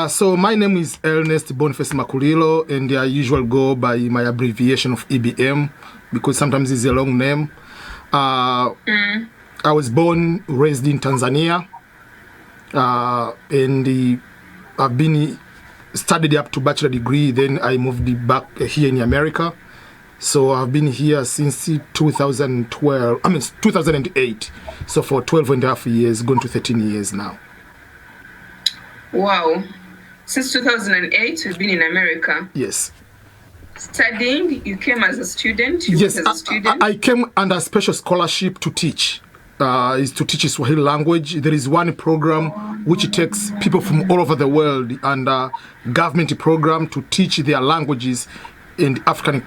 So my name is Ernest Boniface Makulilo, and I usually go by my abbreviation of EBM because sometimes it's a long name. I was born, raised in Tanzania, and I've been studied up to bachelor degree. Then I moved back here in America. So I've been here since 2008. So for 12 and a half years, going to 13 years now. Wow. Since 2008, you've been in America. Yes. Studying, you came as a student? Yes, I came under a special scholarship to teach. Is to teach Swahili language. There is one program which takes people from all over the world, and government program to teach their languages in African,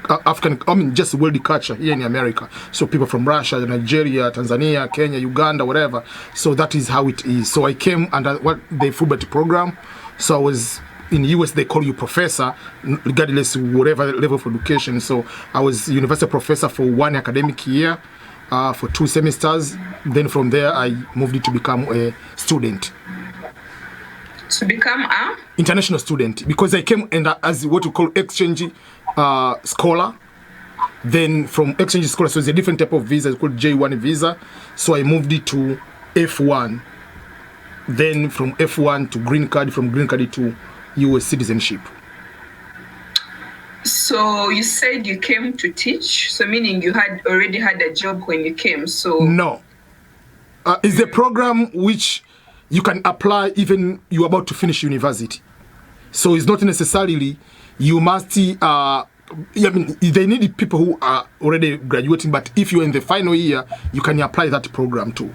just world culture here in America. So people from Russia, Nigeria, Tanzania, Kenya, Uganda, whatever. So that is how it is. So I came under what the Fulbright program. So I was in the US, they call you professor, regardless whatever level of education. So I was university professor for one academic year, for 2 semesters. Then from there, I moved to become a student. To become a? International student, because I came as what we call exchange scholar. Then from exchange scholar, so it's a different type of visa, it's called J1 visa. So I moved it to F1. Then from F1 to green card, from green card to US citizenship. So you said you came to teach, so meaning you had already had a job when you came, so... No. It's a program which you can apply even you're about to finish university. So it's not necessarily you must, they need people who are already graduating, but if you're in the final year, you can apply that program too.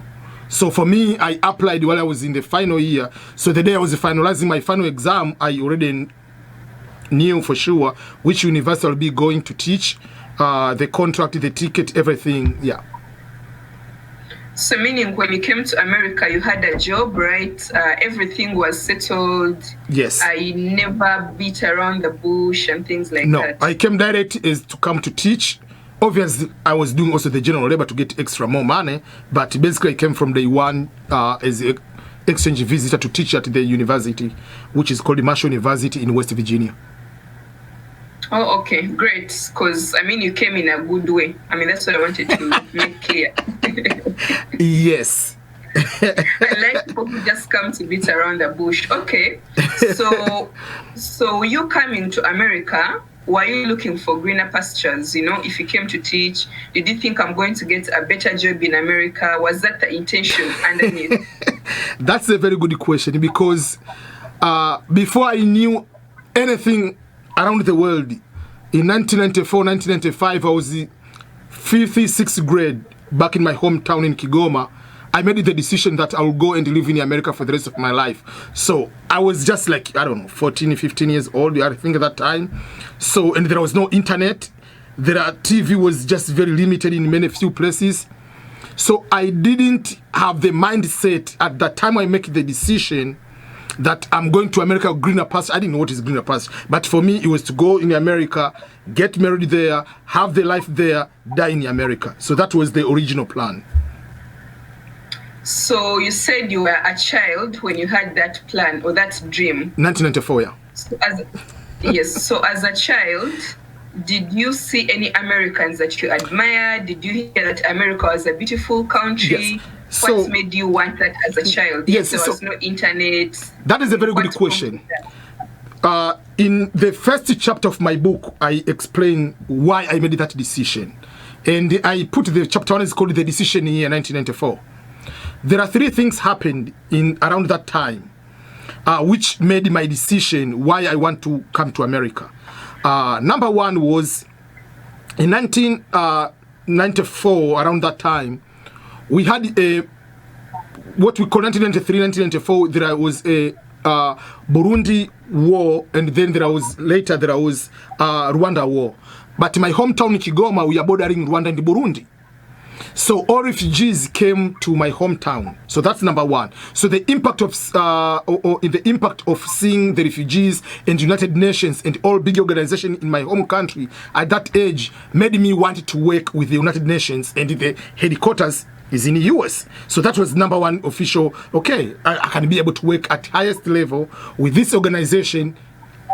So for me, I applied while I was in the final year. So the day I was finalizing my final exam, I already knew for sure which university I'll be going to teach, the contract, the ticket, everything, yeah. So meaning when you came to America, you had a job, right? Everything was settled. Yes. I never beat around the bush and things like that. No, I came direct is to come to teach. Obviously, I was doing also the general labor to get extra more money, but basically I came from day one as an exchange visitor to teach at the university, which is called Marshall University in West Virginia. Oh, okay, great. Because, you came in a good way. That's what I wanted to make clear. Yes. I like people who just come to beat around the bush. Okay. So you coming to America, were you looking for greener pastures? If you came to teach, did you think I'm going to get a better job in America? Was that the intention underneath? That's a very good question, because before I knew anything around the world, in 1994, 1995, I was in 5th, 6th grade back in my hometown in Kigoma. I made the decision that I will go and live in America for the rest of my life. So I was just like, 14, 15 years old, I think at that time. So, and there was no internet. TV was just very limited in few places. So I didn't have the mindset at that time I make the decision that I'm going to America, greener pasture. I didn't know what is greener pasture. But for me, it was to go in America, get married there, have the life there, die in America. So that was the original plan. So you said you were a child when you had that plan or that dream? 1994, yeah. So as a child, did you see any Americans that you admired? Did you hear that America was a beautiful country? Yes. What made you want that as a child? Yes, there was no internet. That is a very good question. In the first chapter of my book, I explain why I made that decision. And I put the chapter 1 is called The Decision Year 1994. There are 3 things happened around that time, which made my decision why I want to come to America. Number 1 was in 1994, around that time, we had what we call 1993, 1994, there was a Burundi war, and then there was Rwanda war. But my hometown in Kigoma, we are bordering Rwanda and Burundi. So all refugees came to my hometown. So that's number 1. So the impact of seeing the refugees and United Nations and all big organizations in my home country at that age made me want to work with the United Nations and the headquarters is in the US. So that was number one official, okay, I can be able to work at highest level with this organization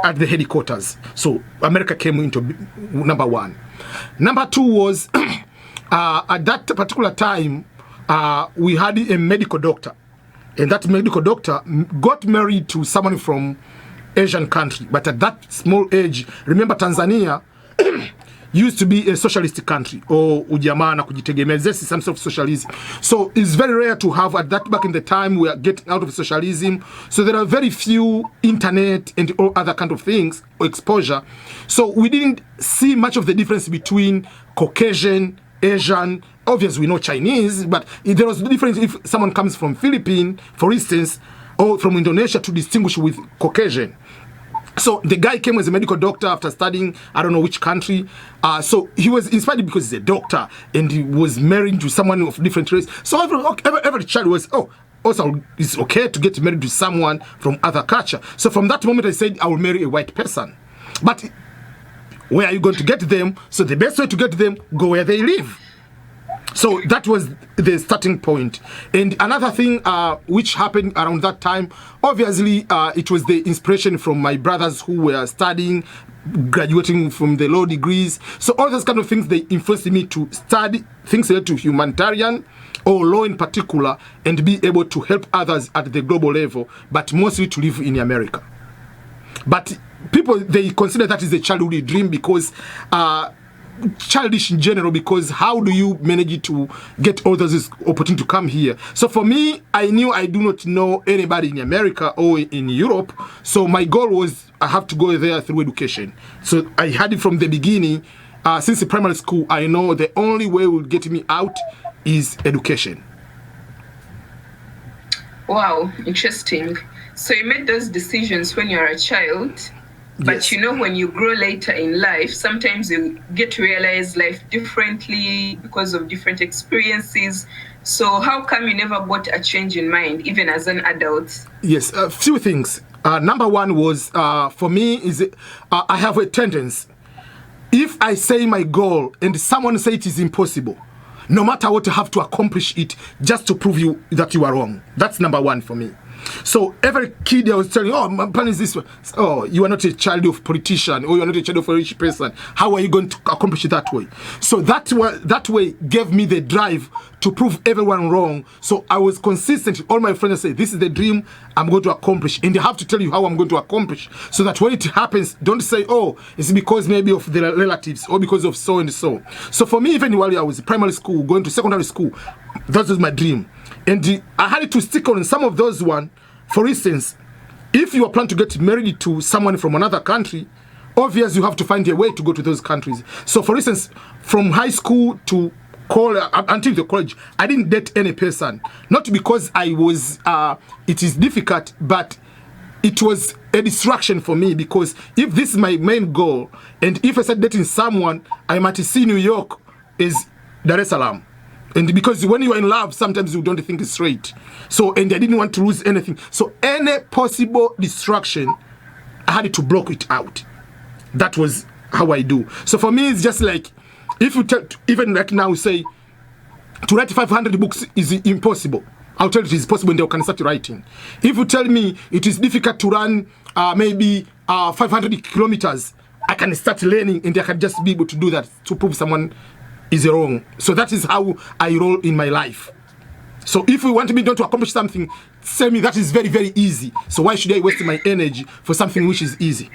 at the headquarters. So America came into number one. Number two was, at that particular time, we had a medical doctor. And that medical doctor got married to someone from Asian country. But at that small age, remember Tanzania used to be a socialist country, or ujamaa na kujitegemea. This is some sort of socialism. So it's very rare to have, at that back in the time, we are getting out of socialism. So there are very few internet and all other kind of things, or exposure. So we didn't see much of the difference between Caucasian, Asian. Obviously, we know Chinese, but there was a difference if someone comes from Philippines, for instance, or from Indonesia, to distinguish with Caucasian. So the guy came as a medical doctor after studying, I don't know which country. So he was inspired because he's a doctor and he was married to someone of different race. So every child was, also it's okay to get married to someone from other culture. So from that moment I said I will marry a white person. But where are you going to get them? So the best way to get them, go where they live. So that was the starting point. And another thing which happened around that time, obviously it was the inspiration from my brothers who were studying, graduating from the law degrees. So all those kind of things, they influenced me to study things related to humanitarian or law in particular, and be able to help others at the global level, but mostly to live in America. But people, they consider that is a childhood dream because childish in general, because how do you manage to get all those opportunity to come here? So for me, I knew I do not know anybody in America or in Europe. So my goal was I have to go there through education. So I had it from the beginning. Since the primary school, I know the only way will get me out is education. Wow, interesting. So you made those decisions when you were a child. But yes. You know, when you grow later in life, sometimes you get to realize life differently because of different experiences. So how come you never got a change in mind, even as an adult? Yes, a few things. Number one was, for me, is I have a tendency. If I say my goal and someone say it is impossible, no matter what, I have to accomplish it just to prove you that you are wrong. That's number one for me. So every kid I was telling, oh, my plan is this one. Oh, you are not a child of politician, or you are not a child of a rich person. How are you going to accomplish it that way? So that way gave me the drive to prove everyone wrong. So I was consistent. All my friends say, this is the dream I'm going to accomplish. And they have to tell you how I'm going to accomplish. So that when it happens, don't say, oh, it's because maybe of the relatives or because of so and so. So for me, even while I was in primary school, going to secondary school, that was my dream. And I had to stick on some of those one. For instance, if you are planning to get married to someone from another country, obviously you have to find a way to go to those countries. So for instance, from high school to until the college, I didn't date any person. Not because I was, it is difficult, but it was a distraction for me, because if this is my main goal, and if I start dating someone, I might see New York as Dar es Salaam. And because when you are in love, sometimes you don't think it's straight. So, and I didn't want to lose anything. So any possible distraction, I had to block it out. That was how I do. So for me, it's just like, if you even right now say, to write 500 books is impossible, I'll tell you it is possible and I can start writing. If you tell me it is difficult to run maybe 500 kilometers, I can start learning and I can just be able to do that to prove someone is wrong. So that is how I roll in my life. So if you want me not to accomplish something, tell me that is very, very easy. So why should I waste my energy for something which is easy?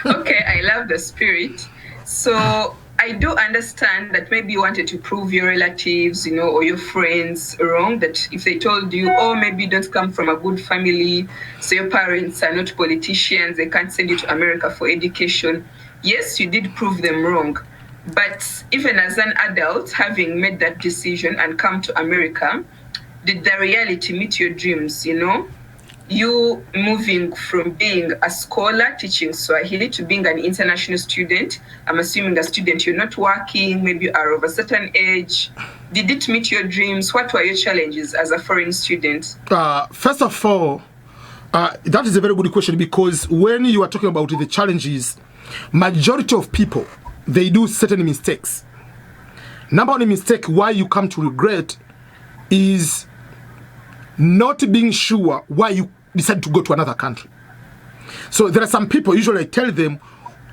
Okay, I love the spirit. So I do understand that maybe you wanted to prove your relatives, or your friends wrong, that if they told you, oh, maybe you don't come from a good family, so your parents are not politicians, they can't send you to America for education. Yes, you did prove them wrong. But even as an adult, having made that decision and come to America, did the reality meet your dreams, You moving from being a scholar teaching Swahili to being an international student, I'm assuming a student, you're not working, maybe you are of a certain age. Did it meet your dreams? What were your challenges as a foreign student? First of all, that is a very good question, because when you are talking about the challenges, majority of people, they do certain mistakes. Number one mistake why you come to regret is not being sure why you decide to go to another country. So there are some people, usually I tell them,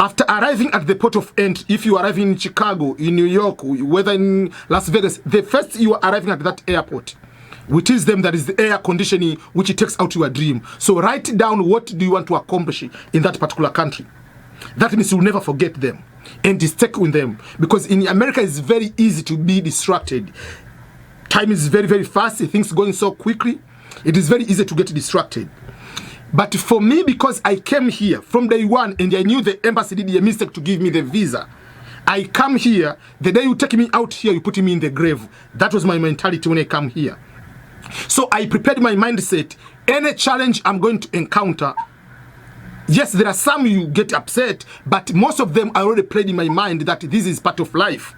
after arriving at the port of entry, if you are arriving in Chicago, in New York, whether in Las Vegas, the first you are arriving at that airport, we teach them that is the air conditioning which it takes out your dream. So write down what do you want to accomplish in that particular country. That means you'll never forget them and stick with them. Because in America, it's very easy to be distracted. Time is very, very fast. Things going so quickly. It is very easy to get distracted. But for me, because I came here from day one and I knew the embassy did a mistake to give me the visa, I come here, the day you take me out here, you put me in the grave. That was my mentality when I come here. So I prepared my mindset. Any challenge I'm going to encounter, yes, there are some you get upset, but most of them I already played in my mind that this is part of life.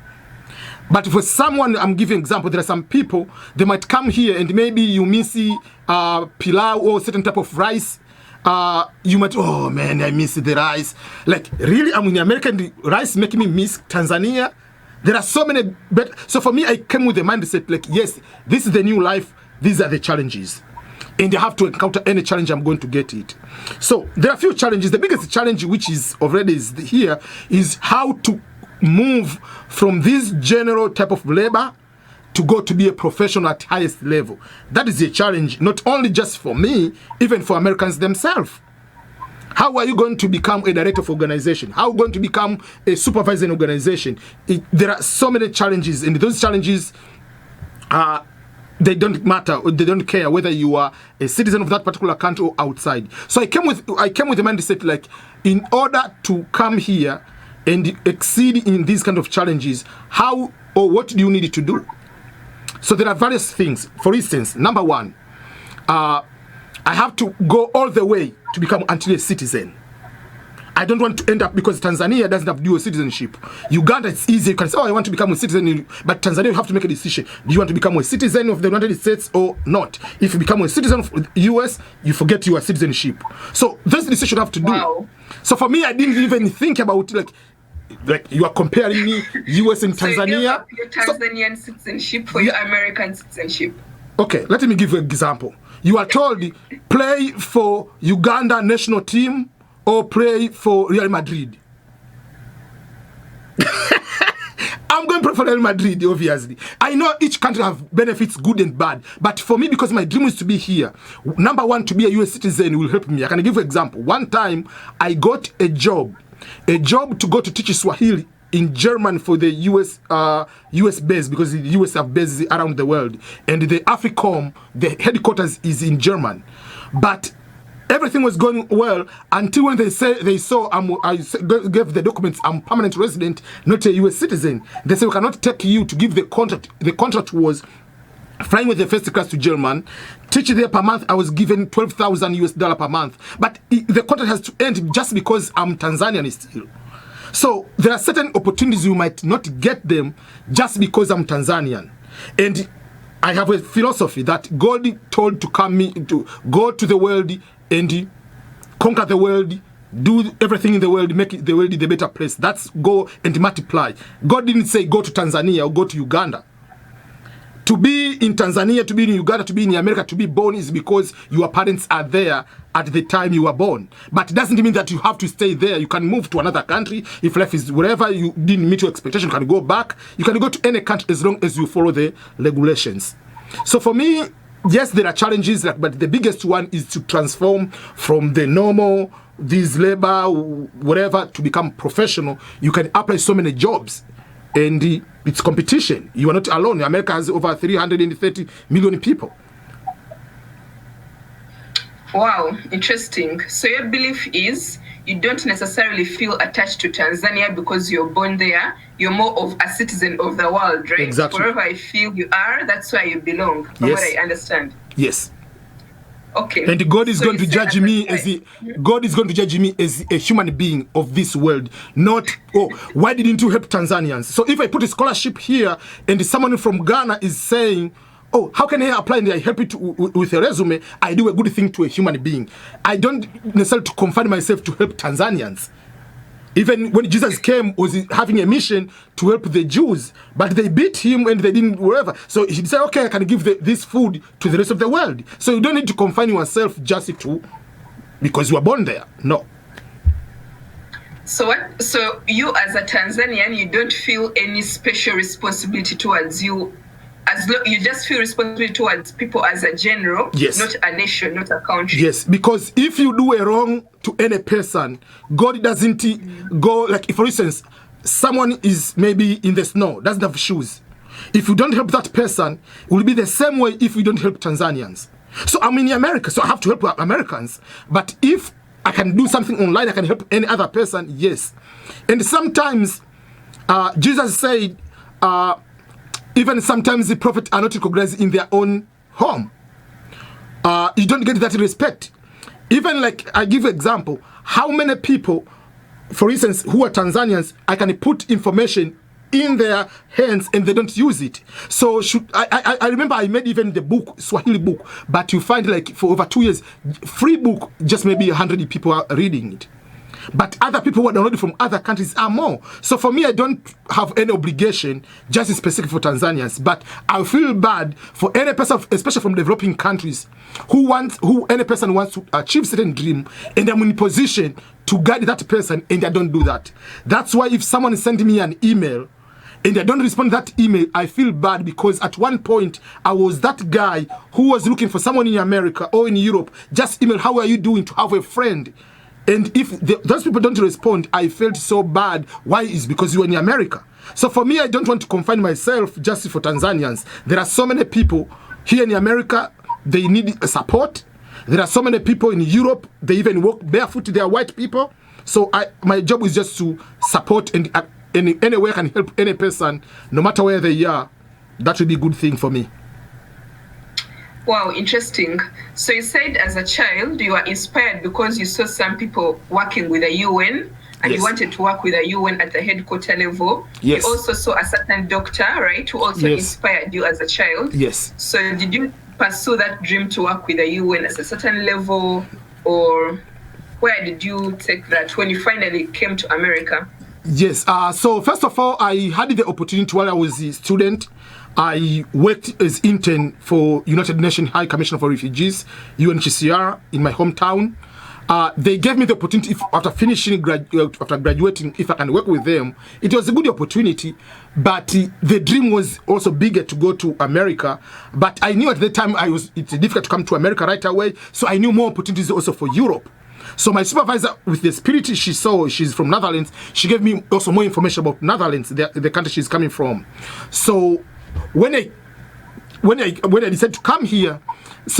But for someone, I'm giving example, there are some people, they might come here and maybe you miss pilau or certain type of rice. You might, oh man, I miss the rice. Like, really, I'm in America and the rice making me miss Tanzania. There are so many, so for me, I came with the mindset like, yes, this is the new life. These are the challenges. And I have to encounter any challenge, I'm going to get it. So there are a few challenges. The biggest challenge, which is already here, is how to move from this general type of labor to go to be a professional at highest level. That is a challenge, not only just for me, even for Americans themselves. How are you going to become a director of organization? How are you going to become a supervisor in organization? There are so many challenges, and those challenges they don't matter, they don't care whether you are a citizen of that particular country or outside. So I came with the mindset like, in order to come here and exceed in these kind of challenges, how or what do you need to do? So there are various things. For instance, number one, I have to go all the way to become until a citizen. I don't want to end up, because Tanzania doesn't have dual citizenship. Uganda, it's easy. You can say, oh, I want to become a citizen. But Tanzania, you have to make a decision. Do you want to become a citizen of the United States or not? If you become a citizen of the US, you forget your citizenship. So those decisions you have to do. Wow. So for me, I didn't even think about like you are comparing me, US and Tanzania. So your Tanzanian citizenship for your American citizenship. Okay, let me give you an example. You are told, play for Uganda national team or play for Real Madrid. I'm going to play for Real Madrid, obviously. I know each country have benefits, good and bad. But for me, because my dream is to be here, number one, to be a US citizen will help me. I can give you an example. One time, I got a job to go to teach Swahili in German for the US base, because the US have bases around the world. And the AFRICOM, the headquarters is in German. But everything was going well until when they saw I gave the documents, I'm permanent resident, not a US citizen. They said, we cannot take you to give the contract. The contract was flying with the first class to German, teach there per month. I was given $12,000 per month. But the contract has to end just because I'm Tanzanian still. So there are certain opportunities you might not get them just because I'm Tanzanian. And I have a philosophy that God told to go to the world and conquer the world, do everything in the world, make the world the better place. That's go and multiply. God didn't say go to Tanzania or go to Uganda. To be in Tanzania, to be in Uganda, to be in America, to be born is because your parents are there at the time you were born. But it doesn't mean that you have to stay there. You can move to another country. If life is wherever you didn't meet your expectation, you can go back. You can go to any country as long as you follow the regulations. So for me, yes, there are challenges, but the biggest one is to transform from the normal, this labor, whatever, to become professional. You can apply so many jobs. And it's competition. You are not alone. America has over 330 million people. Wow, interesting. So your belief is you don't necessarily feel attached to Tanzania because you're born there. You're more of a citizen of the world, right? Exactly. Wherever I feel you are, that's where you belong, from what I understand. Yes. Okay. And God is going to judge me as a human being of this world, not, oh, why didn't you help Tanzanians? So if I put a scholarship here and someone from Ghana is saying, oh, how can I apply and I help you with a resume? I do a good thing to a human being. I don't necessarily confine myself to help Tanzanians. Even when Jesus came, was he having a mission to help the Jews, but they beat him and they didn't whatever. So he said, okay, I can give this food to the rest of the world. So you don't need to confine yourself just to because you were born there. No. So what? So you as a Tanzanian, you don't feel any special responsibility towards you. You just feel responsibility towards people as a general, yes. Not a nation, not a country. Yes, because if you do a wrong to any person, God doesn't go, like, for instance, someone is maybe in the snow, doesn't have shoes. If you don't help that person, it will be the same way if we don't help Tanzanians. So I'm in America, so I have to help Americans. But if I can do something online, I can help any other person, yes. And sometimes, Jesus said, even sometimes the prophets are not recognized in their own home. You don't get that respect. Even like, I give an example, how many people, for instance, who are Tanzanians, I can put information in their hands and they don't use it. So I remember I made even the book, Swahili book, but you find like for over 2 years, free book, just maybe 100 people are reading it. But other people who are downloaded from other countries are more. So for me, I don't have any obligation just specific for Tanzanians. But I feel bad for any person, especially from developing countries, who any person wants to achieve certain dream, and I'm in position to guide that person, and I don't do that. That's why if someone is sending me an email, and I don't respond to that email, I feel bad because at one point, I was that guy who was looking for someone in America or in Europe, just email, how are you doing, to have a friend. And if those people don't respond, I felt so bad. Why? Is because you are in America. So for me, I don't want to confine myself just for Tanzanians. There are so many people here in America, they need support. There are so many people in Europe, they even walk barefoot, they are white people. So my job is just to support, and any way I can help any person, no matter where they are, that would be a good thing for me. Wow, interesting. So you said as a child you were inspired because you saw some people working with the UN and yes. You wanted to work with the UN at the headquarter level. Yes. You also saw a certain doctor, right, who also yes. inspired you as a child. Yes. So did you pursue that dream to work with the UN at a certain level, or where did you take that when you finally came to America? Yes. So first of all, I had the opportunity while I was a student. I worked as intern for United Nations High Commissioner for Refugees, UNHCR, in my hometown. They gave me the opportunity, after graduating, if I can work with them. It was a good opportunity, but the dream was also bigger to go to America. But I knew at the time it's difficult to come to America right away, so I knew more opportunities also for Europe. So my supervisor, with the spirit she saw, she's from Netherlands, she gave me also more information about Netherlands, the country she's coming from. So when I decided to come here,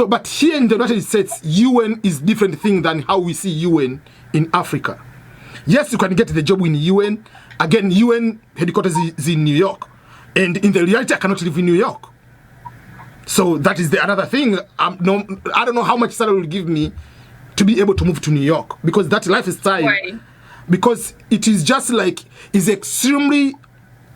but here in the United States, UN is different thing than how we see UN in Africa. Yes, you can get the job in UN. Again, UN headquarters is in New York, and in the reality, I cannot live in New York. So that is another thing. I don't know how much salary will give me to be able to move to New York, because that lifestyle. Why? Because it is just like, is extremely.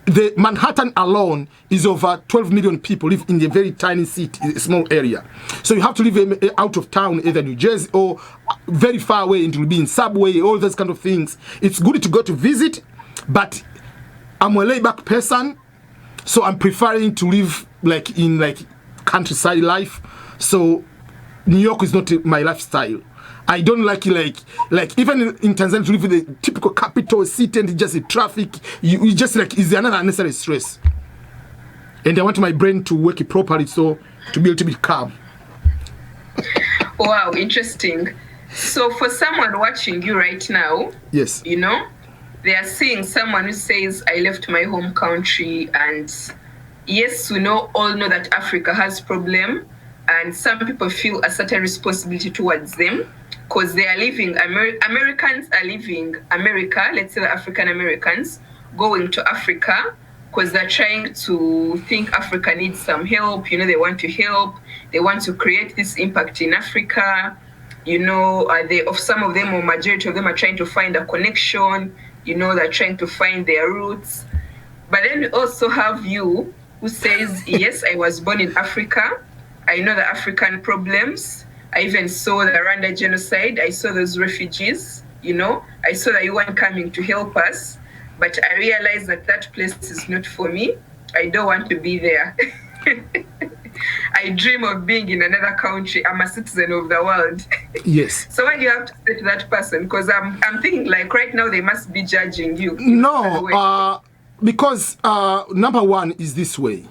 The Manhattan alone is over 12 million people live in a very tiny city, a small area. So you have to live out of town, either New Jersey or very far away, and it will be in subway, all those kind of things. It's good to go to visit, but I'm a laid-back person, so I'm preferring to live in countryside life. So New York is not my lifestyle. I don't like even in Tanzania to live in the typical capital city and just the traffic. You just is another unnecessary stress. And I want my brain to work properly, so to be a little bit calm. Wow, interesting. So for someone watching you right now, yes, they are seeing someone who says, I left my home country, and yes, all know that Africa has problem, and some people feel a certain responsibility towards them, because they are living, Americans are leaving America, let's say the African Americans, going to Africa, because they're trying to think Africa needs some help, they want to help, they want to create this impact in Africa, some of them or majority of them are trying to find a connection, they're trying to find their roots. But then we also have you who says, yes, I was born in Africa, I know the African problems, I even saw the Rwanda genocide. I saw those refugees, I saw the UN coming to help us, but I realized that that place is not for me. I don't want to be there. I dream of being in another country. I'm a citizen of the world. Yes. So what do you have to say to that person? Because I'm thinking like right now they must be judging you. No, because number one is this way.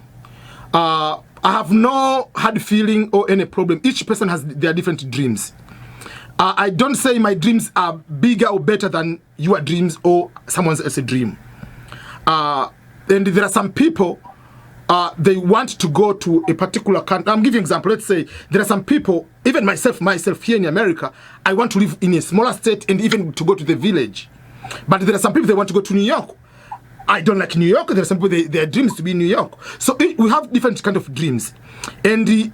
I have no hard feeling or any problem. Each person has their different dreams. I don't say my dreams are bigger or better than your dreams or someone else's dream. And there are some people, they want to go to a particular country. I'm giving an example. Let's say there are some people, even myself here in America, I want to live in a smaller state and even to go to the village. But there are some people, they want to go to New York. I don't like New York. There are some people, their dreams to be in New York. So we have different kind of dreams. And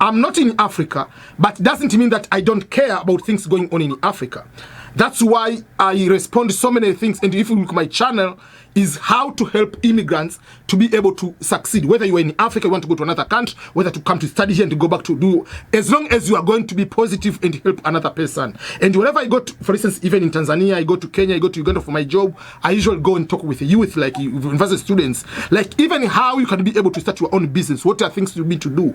I'm not in Africa, but it doesn't mean that I don't care about things going on in Africa. That's why I respond to so many things. And if you look at my channel, is how to help immigrants to be able to succeed. Whether you are in Africa, you want to go to another country, whether to come to study here and to go back to do, as long as you are going to be positive and help another person. And whenever I go to, for instance, even in Tanzania, I go to Kenya, I go to Uganda for my job, I usually go and talk with the youth, like university students, like even how you can be able to start your own business. What are things you need to do?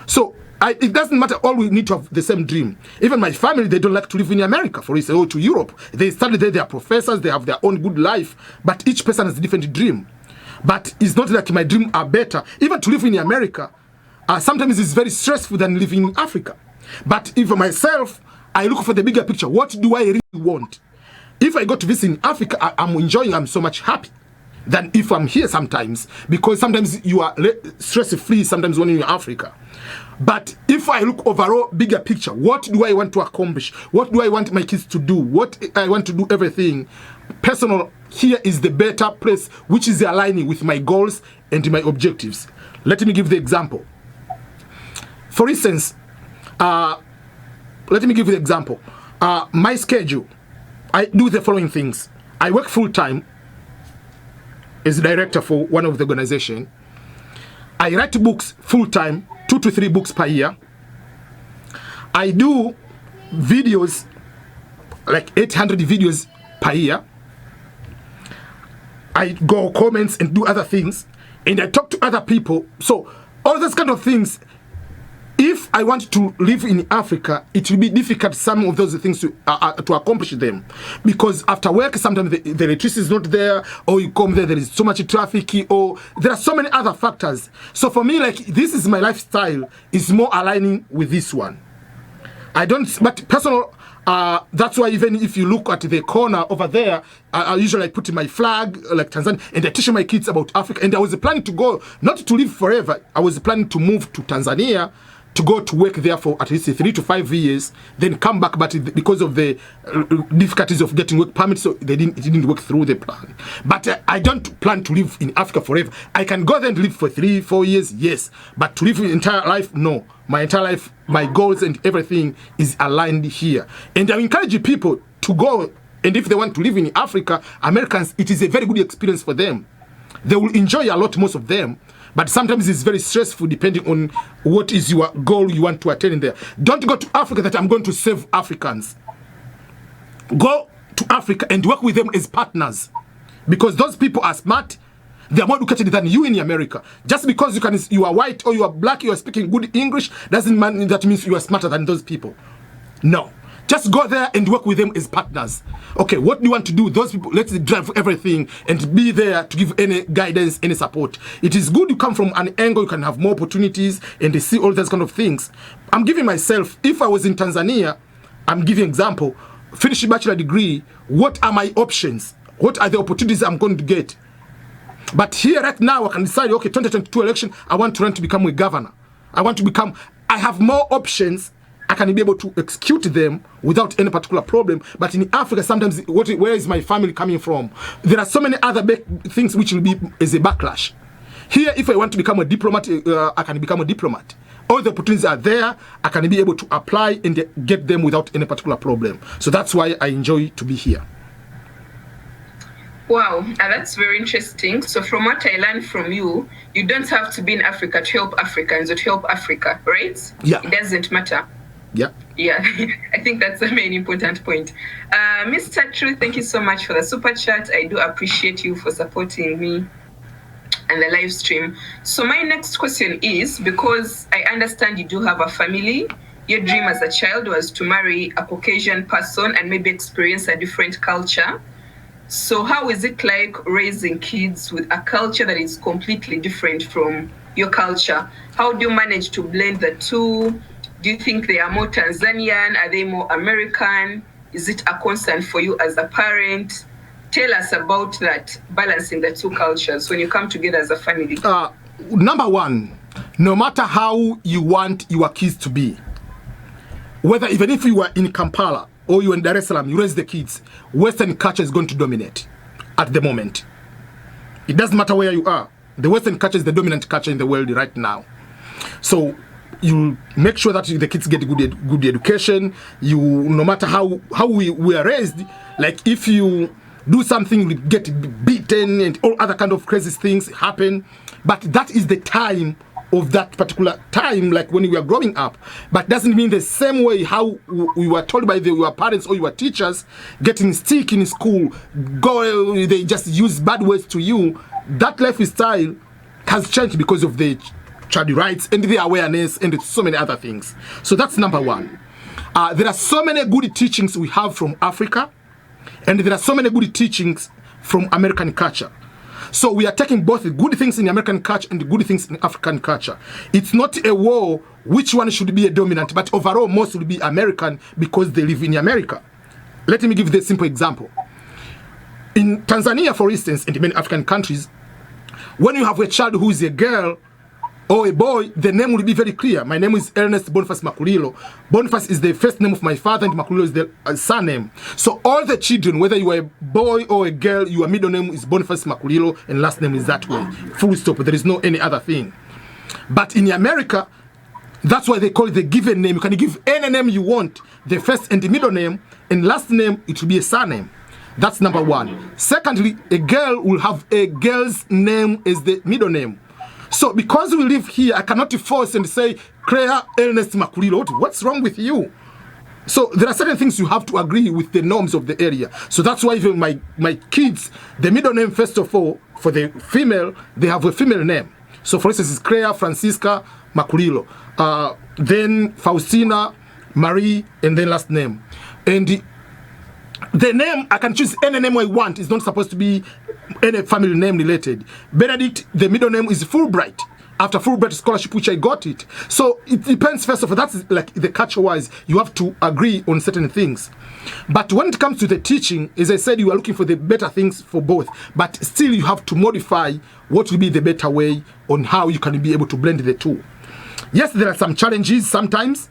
So it doesn't matter, all we need to have the same dream. Even my family, they don't like to live in America, for instance, or to Europe. They study there, they are professors, they have their own good life, but each person has a different dream. But it's not like my dreams are better. Even to live in America, sometimes it's very stressful than living in Africa. But if myself, I look for the bigger picture. What do I really want? If I go to visit in Africa, I'm enjoying, I'm so much happy than if I'm here sometimes, because sometimes you are stress-free sometimes when you're in Africa. But if I look overall bigger picture, what do I want to accomplish? What do I want my kids to do? What I want to do everything. Personal, here is the better place, which is aligning with my goals and my objectives. Let me give the example. For instance, let me give you the example. My schedule, I do the following things. I work full-time as a director for one of the organization. I write books full-time, 2 to 3 books per year. I do videos, like 800 videos per year. I go comments and do other things. And I talk to other people. So all those kind of things, if I want to live in Africa, it will be difficult, some of those things to accomplish them. Because after work, sometimes the electricity is not there, or you come there is so much traffic, or there are so many other factors. So for me, like, this is my lifestyle, is more aligning with this one. I don't, but personal, that's why even if you look at the corner over there, I usually put my flag, like Tanzania, and I teach my kids about Africa. And I was planning to go, not to live forever, I was planning to move to Tanzania, to go to work there for at least 3 to 5 years, then come back, but because of the difficulties of getting work permits, so it didn't work through the plan. But I don't plan to live in Africa forever. I can go there and live for 3, 4 years, yes. But to live my entire life, no. My entire life, my goals and everything is aligned here. And I encourage people to go, and if they want to live in Africa, Americans, it is a very good experience for them. They will enjoy a lot, most of them. But sometimes it's very stressful depending on what is your goal you want to attain in there. Don't go to Africa that I'm going to save Africans. Go to Africa and work with them as partners. Because those people are smart. They are more educated than you in America. Just because you are white or you are black, you are speaking good English, doesn't mean that means you are smarter than those people. No. Just go there and work with them as partners. Okay, what do you want to do? Those people, let's drive everything and be there to give any guidance, any support. It is good you come from an angle, you can have more opportunities and they see all those kind of things. I'm giving myself, if I was in Tanzania, I'm giving example, finish a bachelor degree, what are my options? What are the opportunities I'm going to get? But here right now, I can decide, okay, 2022 election, I want to run to become a governor. I have more options. I can be able to execute them without any particular problem. But in Africa, sometimes, where is my family coming from? There are so many other things which will be as a backlash. Here, if I want to become a diplomat, I can become a diplomat. All the opportunities are there. I can be able to apply and get them without any particular problem. So that's why I enjoy to be here. Wow, that's very interesting. So from what I learned from you, you don't have to be in Africa to help Africans or to help Africa, right? Yeah. It doesn't matter. Yeah. Yeah, I think that's a main important point. Mr. True, thank you so much for the super chat. I do appreciate you for supporting me and the live stream. So my next question is, because I understand you do have a family, your dream as a child was to marry a Caucasian person and maybe experience a different culture. So how is it like raising kids with a culture that is completely different from your culture? How do you manage to blend the two? Do you think they are more Tanzanian? Are they more American? Is it a concern for you as a parent? Tell us about that, balancing the two cultures when you come together as a family. Number one, no matter how you want your kids to be, whether even if you are in Kampala or you are in Dar es Salaam, you raise the kids, Western culture is going to dominate at the moment. It doesn't matter where you are. The Western culture is the dominant culture in the world right now. So you make sure that the kids get good education. You, no matter how we are raised, like if you do something, you get beaten and all other kind of crazy things happen. But that is the time of that particular time, like when we were growing up. But doesn't mean the same way how we were told by your parents or your teachers, getting stick in school, they just use bad words to you. That lifestyle has changed because of the child rights and the awareness and so many other things. So that's number one. There are so many good teachings we have from Africa, and there are so many good teachings from American culture. So we are taking both the good things in American culture and the good things in African culture. It's not a war which one should be a dominant, but overall most will be American because they live in America. Let me give the simple example. In Tanzania, for instance, and in many African countries, when you have a child who is a girl or a boy, the name will be very clear. My name is Ernest Boniface Makulilo. Boniface is the first name of my father, and Makulilo is the surname. So all the children, whether you are a boy or a girl, your middle name is Boniface Makulilo, and last name is that way. Full stop. There is no any other thing. But in America, that's why they call it the given name. You can give any name you want, the first and the middle name, and last name, it will be a surname. That's number one. Secondly, a girl will have a girl's name as the middle name. So because we live here, I cannot force and say, Claire Ernest Makulilo, what's wrong with you? So there are certain things you have to agree with the norms of the area. So that's why even my kids, the middle name, first of all, for the female, they have a female name. So for instance, it's Claire Francisca Makulilo. Then Faustina, Marie, and then last name. And the name, I can choose any name I want. It's not supposed to be any family name related. Benedict, the middle name is Fulbright. After Fulbright scholarship, which I got it. So it depends, first of all, that's like the culture-wise. You have to agree on certain things. But when it comes to the teaching, as I said, you are looking for the better things for both. But still, you have to modify what will be the better way on how you can be able to blend the two. Yes, there are some challenges sometimes.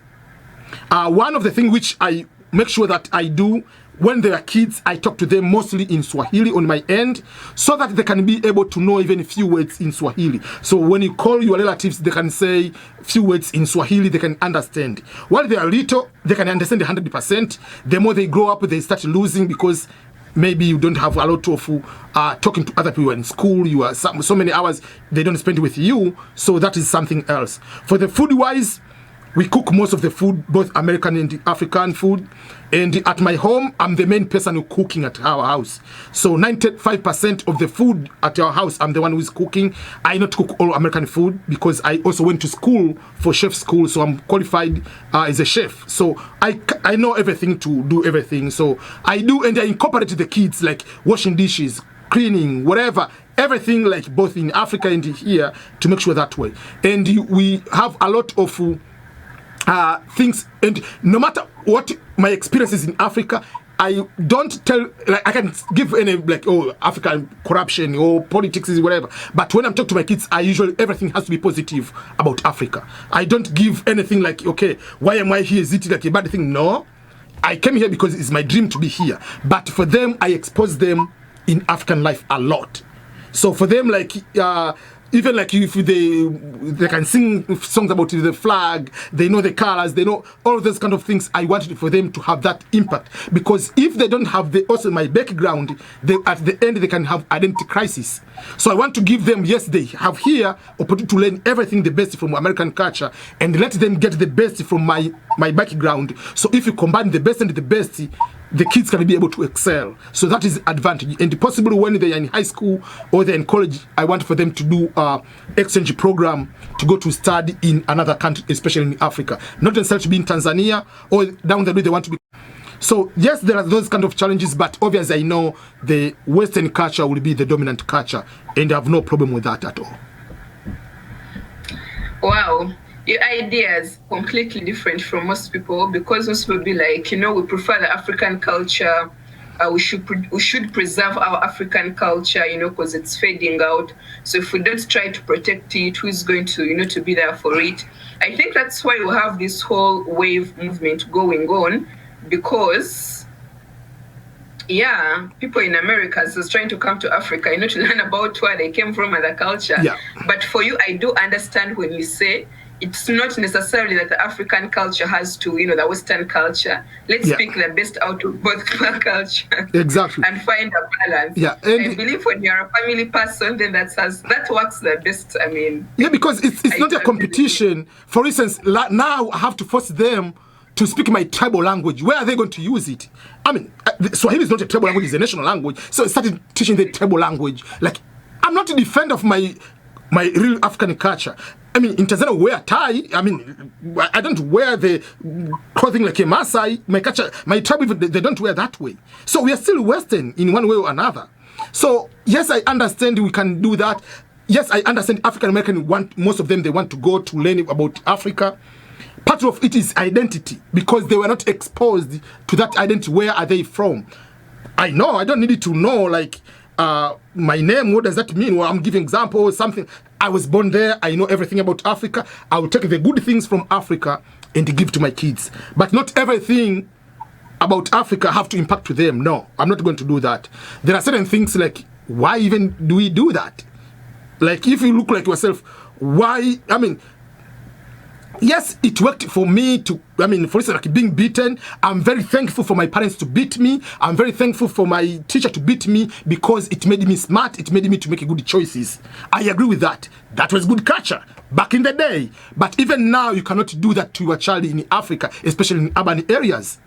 One of the things which I make sure that I do, when they are kids, I talk to them mostly in Swahili on my end, so that they can be able to know even a few words in Swahili. So when you call your relatives, they can say a few words in Swahili, they can understand. While they are little, they can understand 100%. The more they grow up, they start losing because maybe you don't have a lot of talking to other people in school. You are so many hours they don't spend with you. So that is something else. For the food-wise, we cook most of the food, both American and African food. And at my home, I'm the main person who's cooking at our house. So 95% of the food at our house, I'm the one who's cooking. I not cook all American food because I also went to school for chef school. So I'm qualified as a chef. So I know everything to do everything. So I do, and I incorporate the kids, like washing dishes, cleaning, whatever. Everything, like both in Africa and here, to make sure that way. And we have a lot of things, and no matter what my experiences in Africa, I don't tell, like I can give any like, oh, African corruption or politics is whatever, but when I'm talking to my kids, I usually, everything has to be positive about Africa. I don't give anything like, okay, why am I here, is it like a bad thing? No, I came here because it's my dream to be here, but for them, I expose them in African life a lot. So for them, like even like if they can sing songs about the flag, they know the colors, they know all of those kind of things. I wanted for them to have that impact, because if they don't have also my background, at the end they can have identity crisis. So I want to give them, yes, they have here opportunity to learn everything the best from American culture, and let them get the best from my background. So if you combine the best and the best, the kids can be able to excel. So that is advantage. And possibly when they are in high school or they're in college, I want for them to do exchange program to go to study in another country, especially in Africa. Not necessarily to be in Tanzania, or down the road they want to be. So yes, there are those kind of challenges, but obviously I know the Western culture will be the dominant culture, and I have no problem with that at all. Wow. Your idea is completely different from most people, because most people be like, we prefer the African culture. We should preserve our African culture, because it's fading out. So if we don't try to protect it, who's going to, to be there for it? I think that's why we have this whole wave movement going on, because people in America is trying to come to Africa, to learn about where they came from and the culture. Yeah. But for you, I do understand when you say it's not necessarily that the African culture has to, the Western culture. Let's pick the best out of both cultures. Exactly. And find a balance. Yeah. And I believe when you're a family person, then that works the best. I mean. Yeah, because it's not a competition. For instance, now I have to force them to speak my tribal language. Where are they going to use it? I mean, Swahili is not a tribal language, it's a national language. So I started teaching the tribal language. Like, I'm not a defender of my real African culture. I mean, in Tanzania, we wear tie. I mean, I don't wear the clothing like a Maasai. My culture, my tribe, they don't wear that way. So we are still Western in one way or another. So yes, I understand we can do that. Yes, I understand African American most of them, they want to go to learn about Africa. Part of it is identity, because they were not exposed to that identity. Where are they from? I know, I don't need to know, like, my name, what does that mean? Well, I'm giving example or something. I was born there, I know everything about Africa. I will take the good things from Africa and give to my kids. But not everything about Africa have to impact to them. No, I'm not going to do that. There are certain things like, why even do we do that? Like, if you look like yourself, why, I mean, yes, it worked for me to, for instance, like being beaten. I'm very thankful for my parents to beat me. I'm very thankful for my teacher to beat me, because it made me smart. It made me to make good choices. I agree with that. That was good culture back in the day. But even now, you cannot do that to your child in Africa, especially in urban areas.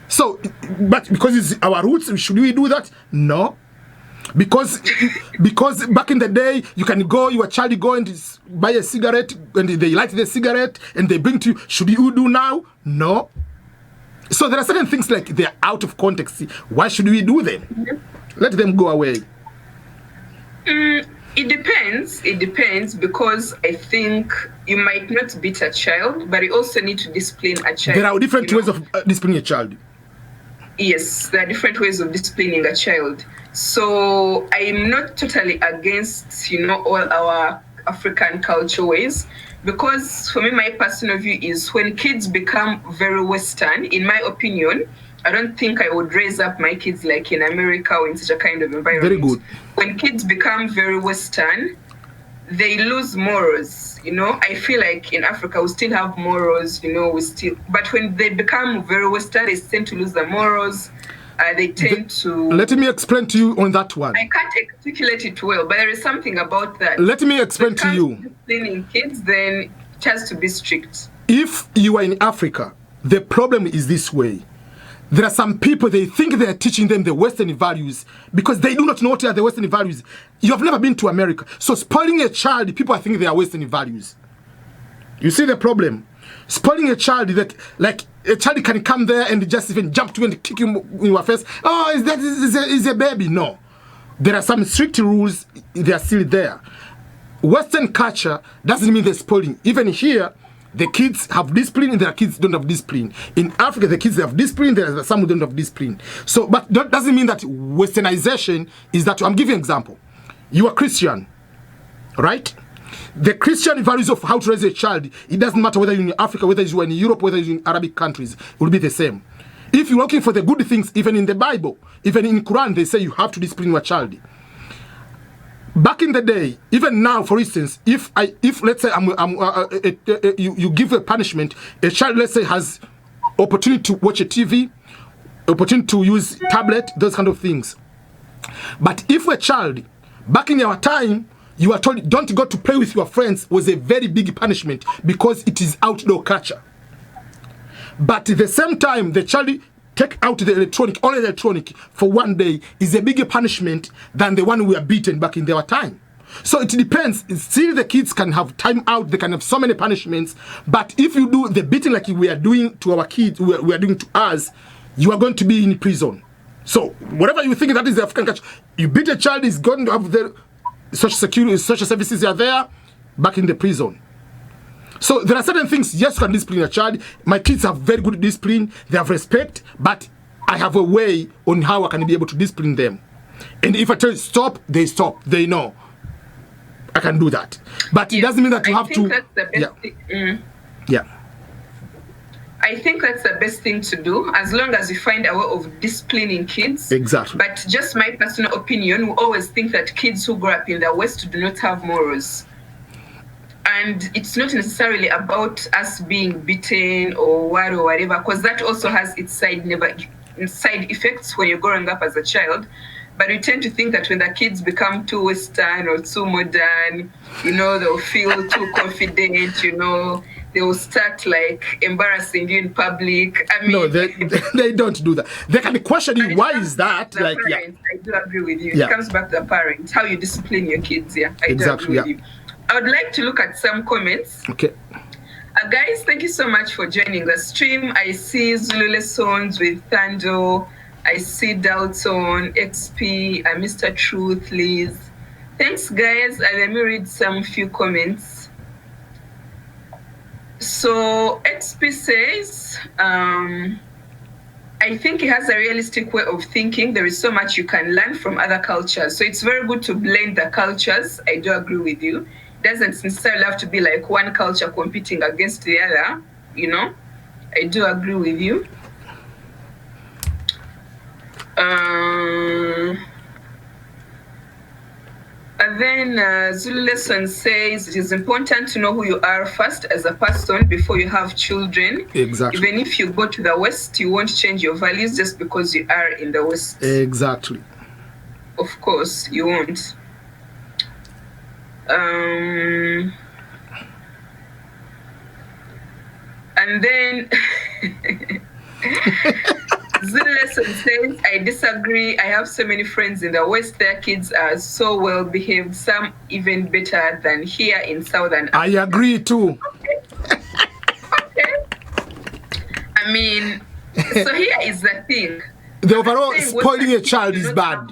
So, but because it's our roots, should we do that? No. Because back in the day, you can go, your child go and buy a cigarette, and they light the cigarette and they bring to you. Should you do now? No. So there are certain things like they're out of context. Why should we do them? Mm-hmm. Let them go away. It depends. It depends, because I think you might not beat a child, but you also need to discipline a child. There are different ways of disciplining a child. Yes, there are different ways of disciplining a child. So I'm not totally against, all our African culture ways, because for me, my personal view is when kids become very Western, in my opinion, I don't think I would raise up my kids like in America or in such a kind of environment. Very good. When kids become very Western, they lose morals. I feel like in Africa we still have morals, but when they become very Western, they tend to lose their morals. They tend to... Let me explain to you on that one. I can't articulate it well, but there is something about that. Let me explain to you. Disciplining kids, then it has to be strict. If you are in Africa, the problem is this way. There are some people, they think they are teaching them the Western values because they do not know what are the Western values. You have never been to America. So spoiling a child, people are thinking they are Western values. You see the problem? Spoiling a child, like a child can come there and just even jump to you and kick you in your face. Oh, is a baby? No. There are some strict rules, they are still there. Western culture doesn't mean they're spoiling. Even here, the kids have discipline and their kids don't have discipline. In Africa, the kids have discipline, there are some who don't have discipline. So, but that doesn't mean that Westernization is that. I'm giving you an example. You are Christian, right? The Christian values of how to raise a child, it doesn't matter whether you're in Africa, whether you're in Europe, whether you're in Arabic countries, it will be the same. If you're looking for the good things, even in the Bible, even in Quran, they say you have to discipline your child. back in the day, even now, for instance, if let's say you give a punishment, a child, let's say, has opportunity to watch a TV, opportunity to use tablet, those kind of things. But if a child, back in our time, you are told don't go to play with your friends, was a very big punishment because it is outdoor culture. But at the same time, the child take out the electronic, all electronic for one day is a bigger punishment than the one we are beaten back in their time. So it depends. Still, the kids can have time out. They can have so many punishments. But if you do the beating like we are doing to our kids, we are doing to us, you are going to be in prison. So whatever you think that is the African culture, you beat a child, is going to have the social security, social services are there, back in the prison. So there are certain things, yes, you can discipline a child. My kids have very good discipline. They have respect. But I have a way on how I can be able to discipline them. And if I tell you stop, they stop. They know. I can do that. But it doesn't mean that you have to... That's the best thing. Yeah. I think that's the best thing to do, as long as you find a way of disciplining kids. Exactly. But just my personal opinion, we always think that kids who grow up in the West do not have morals. And it's not necessarily about us being beaten or whatever, because that also has its side effects when you're growing up as a child. But we tend to think that when the kids become too Western or too modern, they'll feel too confident, they will start like embarrassing you in public. I mean, no, they don't do that. They can question you. Why is that? Like, parents, I do agree with you. Yeah. It comes back to the parents, how you discipline your kids. Yeah, I do Exactly. agree with you. I would like to look at some comments. Okay. Guys, thank you so much for joining the stream. I see Zulu Lessons with Thando. I see Dalton, XP, Mr. Truth, Liz. Thanks, guys. Let me read some few comments. So XP says, I think he has a realistic way of thinking. There is so much you can learn from other cultures. So it's very good to blend the cultures. I do agree with you. Doesn't necessarily have to be like one culture competing against the other, I do agree with you. And then Zulu Lesson says it is important to know who you are first as a person before you have children. Exactly. Even if you go to the West, you won't change your values just because you are in the West. Exactly. Of course, you won't. And then Zulu Lesson says, I disagree. I have so many friends in the West. Their kids are so well behaved, some even better than here in Southern Africa. I agree too. Okay. I mean, so here is the thing. The overall spoiling a child is bad.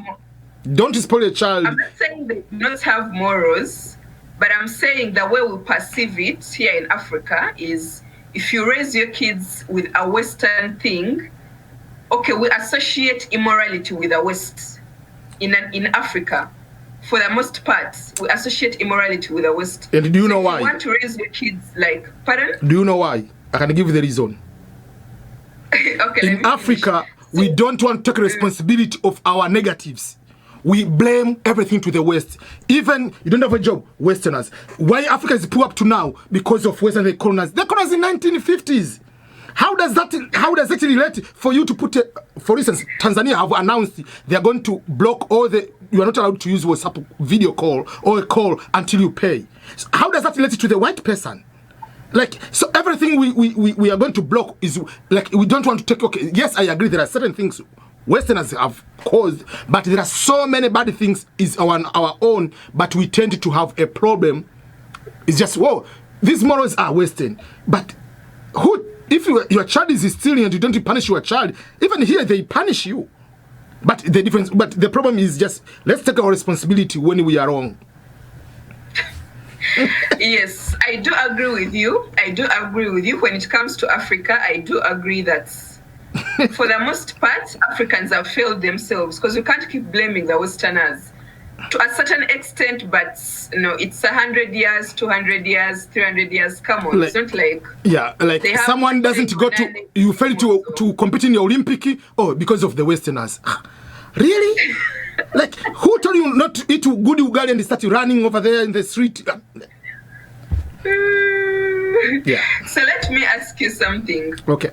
Don't spoil a child. I'm not saying they do not have morals, but I'm saying the way we perceive it here in Africa is if you raise your kids with a Western thing, okay, we associate immorality with the West. In Africa, for the most part, we associate immorality with the West. And do you know why? You want to raise your kids like, pardon? Do you know why? I can give you the reason. Okay. In Africa, we don't want to take responsibility of our negatives. We blame everything to the West. Even you don't have a job, Westerners. Why Africa is poor up to now? Because of Western colonized. They colonized in 1950s. How does that relate for you to put, for instance, Tanzania have announced they are going to block all you are not allowed to use WhatsApp video call or a call until you pay. So how does that relate to the white person? Like, so everything we are going to block is like, we don't want to take, okay, yes, I agree, there are certain things Westerners have caused, but there are so many bad things is our own, but we tend to have a problem. It's just, whoa, these morals are Western, but if your child is stealing and you don't punish your child, even here they punish you. But the problem is just, let's take our responsibility when we are wrong. Yes, I do agree with you. When it comes to Africa, I do agree that for the most part, Africans have failed themselves because you can't keep blaming the Westerners. To a certain extent, but it's 100 years, 200 years, 300 years. Come on, it's not like... Yeah, like someone doesn't go to... You fail to compete in the Olympic, because of the Westerners. Really? Like, who told you not to eat good ugali and start running over there in the street? Yeah. So let me ask you something. Okay.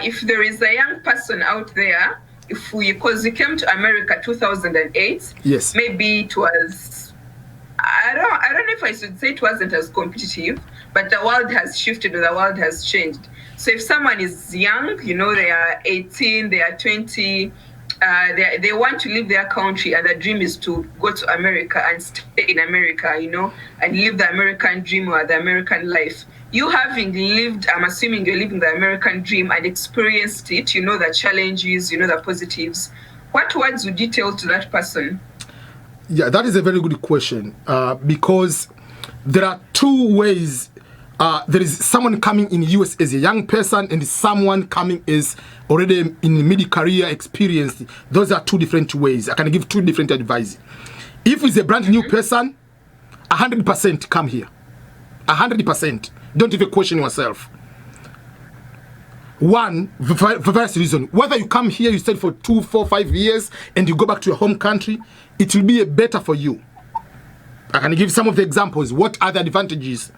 If there is a young person out there, because we came to America 2008, yes, maybe it was, I don't know if I should say it wasn't as competitive, but the world has shifted or the world has changed. So if someone is young, you know, they are 18, they are 20, they want to leave their country, and the dream is to go to America and stay in America, you know, and live the American dream or the American life. You having lived, I'm assuming you're living the American dream and experienced it, you know, the challenges, you know, the positives. What words would you tell to that person? Yeah, that is a very good question, because there are two ways. There is someone coming in the US as a young person and someone coming as already in mid-career experienced. Those are two different ways. I can give two different advice. If it's a brand new person, 100% come here. 100%. Don't even question yourself. One, for various reasons. Whether you come here, you stay for 2, 4, 5 years, and you go back to your home country, it will be better for you. I can give some of the examples. What are the advantages?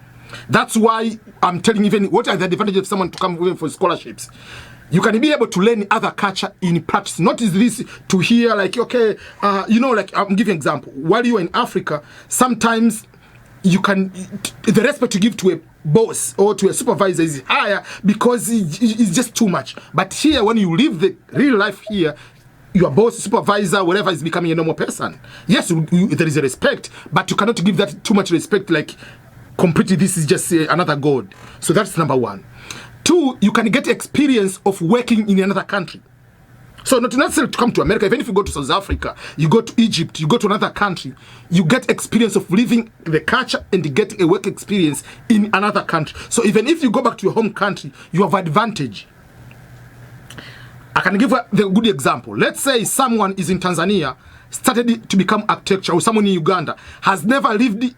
That's why I'm telling even what are the advantages of someone to come even for scholarships. You can be able to learn other culture in practice. Not is this to hear like, okay, you know, like I'm giving an example. While you're in Africa, sometimes you can, the respect you give to a boss or to a supervisor is higher because it's just too much. But here, when you live the real life here, your boss, supervisor, whatever is becoming a normal person. Yes, there is a respect, but you cannot give that too much respect like completely this is just another god. So that's number one. Two, you can get experience of working in another country. So not necessarily to come to America. Even if you go to South Africa, you go to Egypt, you go to another country, you get experience of living the culture and getting a work experience in another country. So even if you go back to your home country, you have advantage. I can give the good example. Let's say someone is in Tanzania, started to become architecture, or someone in Uganda has never lived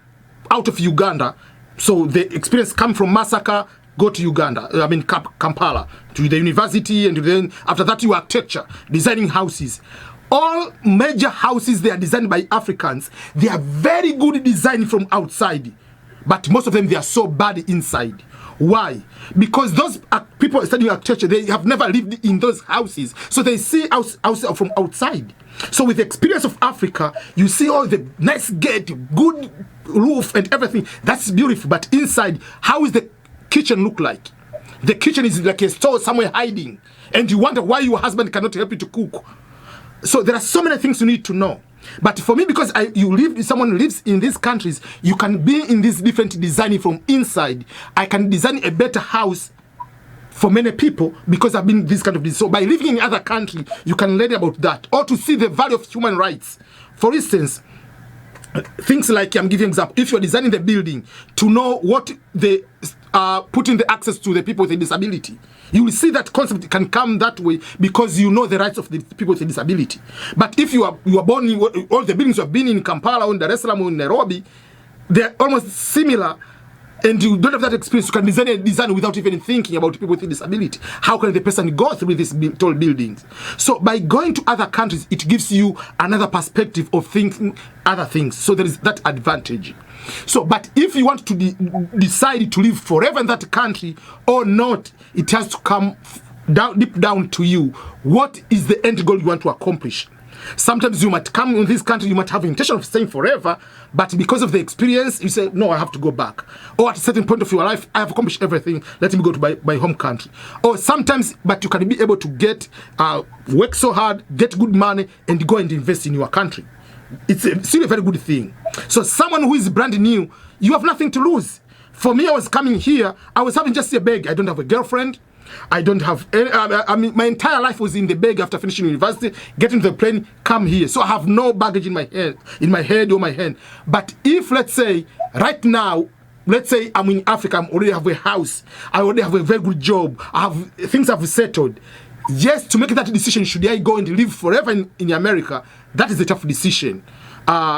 out of Uganda. So the experience come from Masaka, go to Uganda, Kampala, to the university, and then after that you architecture, designing houses. All major houses, they are designed by Africans. They are very good design from outside, but most of them, they are so bad inside. Why? Because those people studying architecture, they have never lived in those houses. So they see house from outside. So with the experience of Africa, you see all the nice gate, good roof and everything. That's beautiful. But inside, how is the kitchen look like? The kitchen is like a store somewhere hiding. And you wonder why your husband cannot help you to cook. So there are so many things you need to know. But for me, because someone lives in these countries, you can be in this different designing from inside. I can design a better house for many people because I've been this kind of design. So by living in other country, you can learn about that. Or to see the value of human rights. For instance, things like, I'm giving an example. If you're designing the building, to know what they putting the access to the people with a disability. You will see that concept can come that way because you know the rights of the people with a disability. But if you are born in all the buildings you have been in Kampala or in Dar es Salaam or in Nairobi, they're almost similar, and you don't have that experience. You can design a design without even thinking about people with a disability. How can the person go through these tall buildings? So by going to other countries, it gives you another perspective of thinking other things. So there is that advantage. So, but if you want to decide to live forever in that country or not, it has to come deep down to you. What is the end goal you want to accomplish? Sometimes you might come in this country, you might have intention of staying forever, but because of the experience, you say, no, I have to go back. Or at a certain point of your life, I have accomplished everything, let me go to my home country. Or sometimes, but you can be able to get, work so hard, get good money, and go and invest in your country. It's still a very good thing. So someone who is brand new, you have nothing to lose. For me, I was coming here, I was having just a bag. I don't have a girlfriend. I don't have any, my entire life was in the bag after finishing university, getting to the plane, come here. So I have no baggage in my head or my hand. But if, let's say, right now, let's say I'm in Africa, I already have a house, I already have a very good job, things have settled. Yes, to make that decision, should I go and live forever in America, that is a tough decision.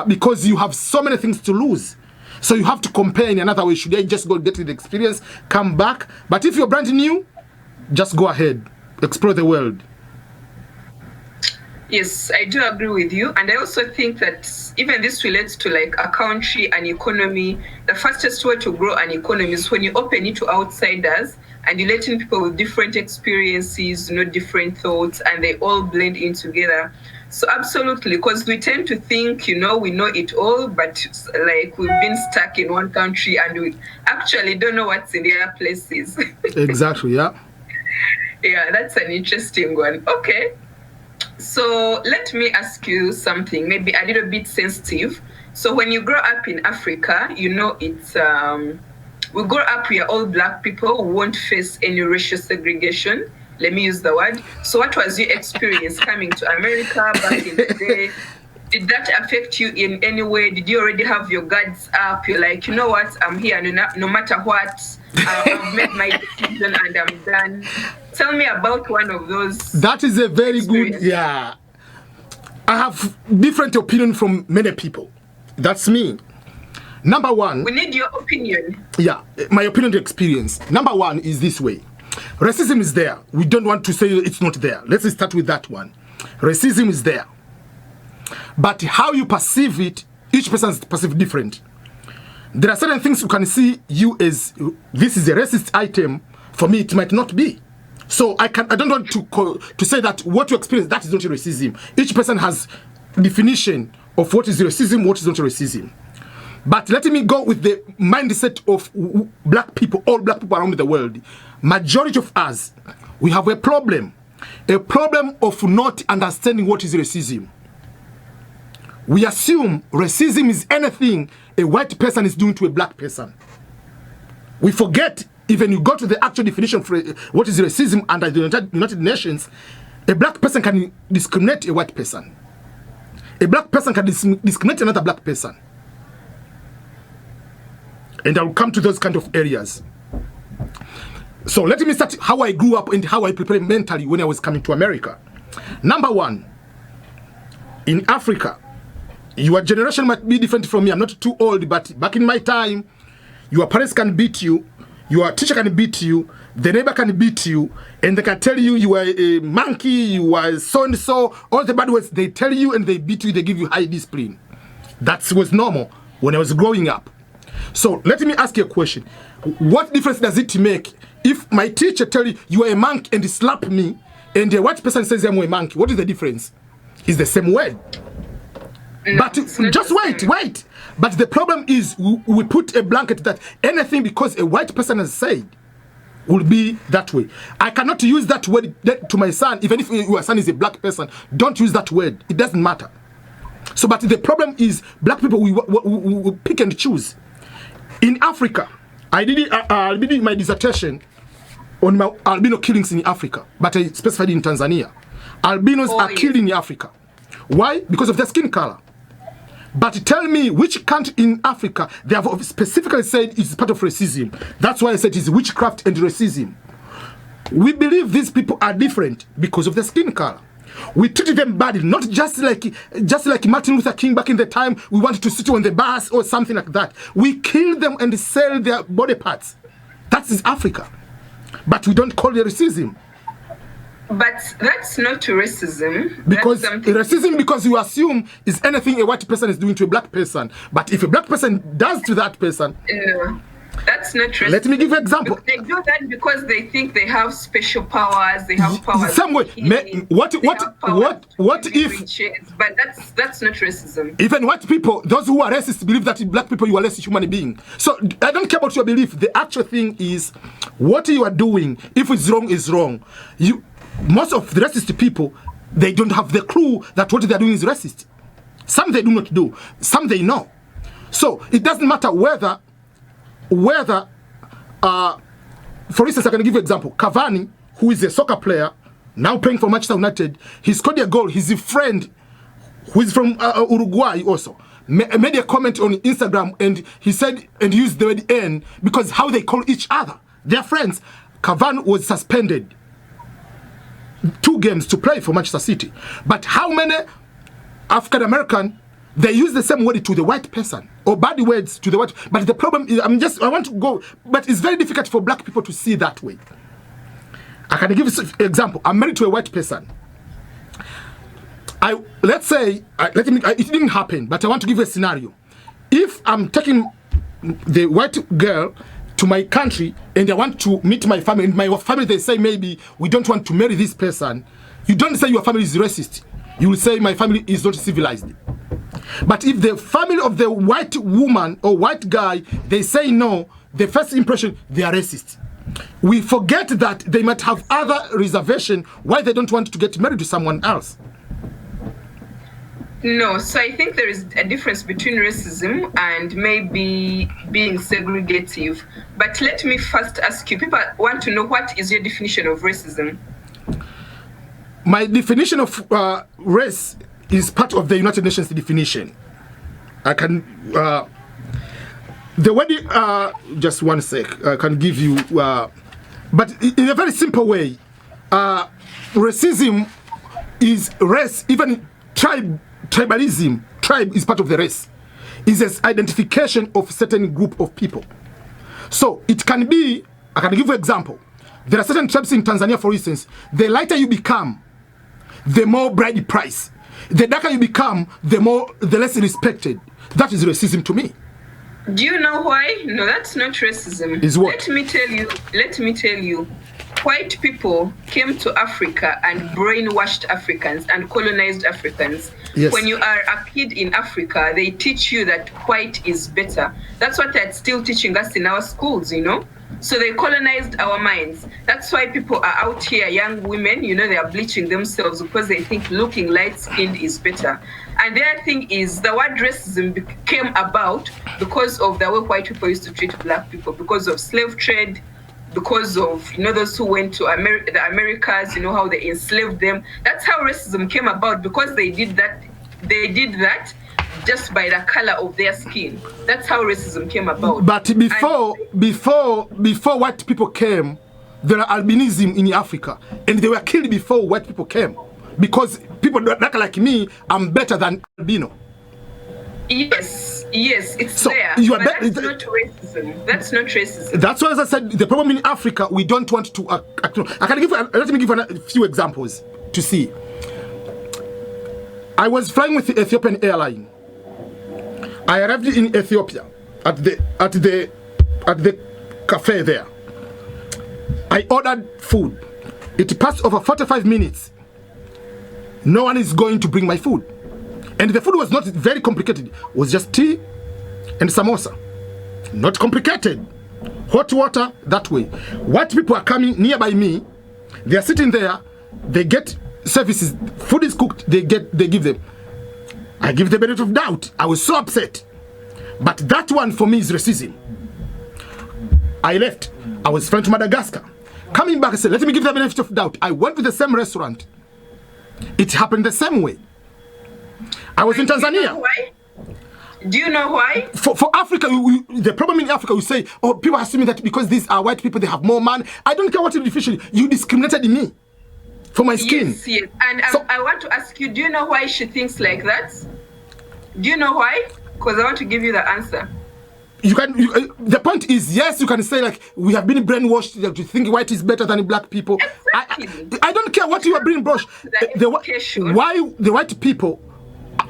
Because you have so many things to lose. So you have to compare in another way. Should I just go get the experience, come back? But if you're brand new, just go ahead, explore the world. Yes, I do agree with you. And I also think that even this relates to like a country, an economy. The fastest way to grow an economy is when you open it to outsiders and you let in people with different experiences, different thoughts, and they all blend in together. So absolutely, because we tend to think, we know it all, but like we've been stuck in one country and we actually don't know what's in the other places. Exactly, yeah. Yeah, that's an interesting one. Okay. So let me ask you something, maybe a little bit sensitive. So when you grow up in Africa, it's we grow up, we are all Black people who won't face any racial segregation. Let me use the word. So what was your experience coming to America back in the day? Did that affect you in any way? Did you already have your guards up? You're like, you know what, I'm here no matter what. I've made my decision and I'm done. Tell me about one of those. That is a very good, yeah. I have different opinion from many people. That's me. Number one. We need your opinion. Yeah, my opinion to experience. Number one is this way. Racism is there. We don't want to say it's not there. Let's start with that one. Racism is there. But how you perceive it, each person is perceived different. There are certain things you can see you as, this is a racist item. For me, it might not be. So I don't want to say that what you experience, that is not racism. Each person has definition of what is racism, what is not racism. But let me go with the mindset of Black people, all Black people around the world. Majority of us, we have a problem of not understanding what is racism. We assume racism is anything a white person is doing to a Black person. We forget, even you go to the actual definition for what is racism under the United Nations, a Black person can discriminate a white person. A Black person can discriminate another Black person. And I'll come to those kind of areas. So let me start how I grew up and how I prepared mentally when I was coming to America. Number one, in Africa, your generation might be different from me. I'm not too old, but back in my time, your parents can beat you, your teacher can beat you, the neighbor can beat you, and they can tell you you are a monkey, you are so-and-so, all the bad words, they tell you and they beat you, they give you high discipline. That was normal when I was growing up. So let me ask you a question. What difference does it make if my teacher tell you you are a monkey and slap me, and a white person says I'm a monkey? What is the difference? It's the same word. No, but just wait. But the problem is we put a blanket that anything because a white person has said will be that way. I cannot use that word to my son, even if your son is a Black person. Don't use that word. It doesn't matter. So, but the problem is Black people, we pick and choose. In Africa, I did my dissertation on my albino killings in Africa, but I specified in Tanzania. Albinos are killed in Africa. Why? Because of their skin color. But tell me which country in Africa they have specifically said it's part of racism. That's why I said it's witchcraft and racism. We believe these people are different because of their skin color. We treat them badly, not just like Martin Luther King back in the time we wanted to sit on the bus or something like that. We kill them and sell their body parts. That is Africa. But we don't call it racism. But that's not racism. Because racism, because you assume is anything a white person is doing to a Black person. But if a Black person does to that person... No, that's not racism. Let me give you an example. They do that because they think they have special powers. They have powers. Some way. What if... Riches, but that's not racism. Even white people, those who are racist, believe that Black people, you are less human being. So I don't care about your belief. The actual thing is, what you are doing, if it's wrong, is wrong. Most of the racist people, they don't have the clue that what they're doing is racist. Some they do not do. Some they know. So it doesn't matter whether, for instance, I can give you an example. Cavani, who is a soccer player, now playing for Manchester United, he scored a goal. His friend, who is from Uruguay also, made a comment on Instagram, and he said, and used the word N, because how they call each other. They're friends. Cavani was suspended 2 games to play for Manchester City. But how many African American, they use the same word to the white person, or bad words to the white. But the problem is, I want to go, but it's very difficult for Black people to see that way. I can give you an example. I'm married to a white person. let's say, it didn't happen, but I want to give you a scenario. If I'm taking the white girl to my country and I want to meet my family, and my family, they say maybe we don't want to marry this person, you don't say your family is racist. You will say my family is not civilized. But if the family of the white woman or white guy, they say no, the first impression, they are racist. We forget that they might have other reservation why they don't want to get married to someone else. No, so I think there is a difference between racism and maybe being segregative. But let me first ask you, people want to know, what is your definition of racism? My definition of race is part of the United Nations definition. I can, the word, just one sec, I can give you, but in a very simple way, racism is race, even tribalism, tribe is part of the race. It's an identification of a certain group of people. So it can be, I can give you an example. There are certain tribes in Tanzania, for instance, the lighter you become, the more bride price. The darker you become, the less respected. That is racism to me. Do you know why? No, that's not racism. Is what? Let me tell you. White people came to Africa and brainwashed Africans and colonized Africans. Yes. When you are a kid in Africa, they teach you that white is better. That's what they're still teaching us in our schools, you know? So they colonized our minds. That's why people are out here, young women, you know, they are bleaching themselves because they think looking light-skinned is better. And the other thing is the word racism came about because of the way white people used to treat black people, because of slave trade, because of, you know, those who went to the Americas, you know, how they enslaved them. That's how racism came about, because they did that just by the color of their skin. That's how racism came about. But before white people came, there are albinism in Africa, and they were killed before white people came, because people that like me, I'm better than albino. Yes, it's so there. You are but that's not racism. That's not racism. That's why, as I said, the problem in Africa, we don't want to let me give a few examples to see. I was flying with the Ethiopian airline. I arrived in Ethiopia at the cafe there. I ordered food. It passed over 45 minutes. No one is going to bring my food. And the food was not very complicated. It was just tea and samosa. Not complicated. Hot water, that way. White people are coming nearby me. They are sitting there. They get services. Food is cooked. They give them. I give the benefit of doubt. I was so upset. But that one for me is racism. I left. I was flying to Madagascar. Coming back, I said, let me give the benefit of doubt. I went to the same restaurant. It happened the same way. I was in Tanzania. Do you know why? For Africa, the problem in Africa, we say, oh, people are assuming that because these are white people, they have more money. I don't care what you do. You discriminated me for my skin. Yes. And I want to ask you, do you know why she thinks like that? Do you know why? Because I want to give you the answer. The point is, yes, you can say like we have been brainwashed that you think white is better than black people. Exactly. I don't care what you are being brainwashed. Why the white people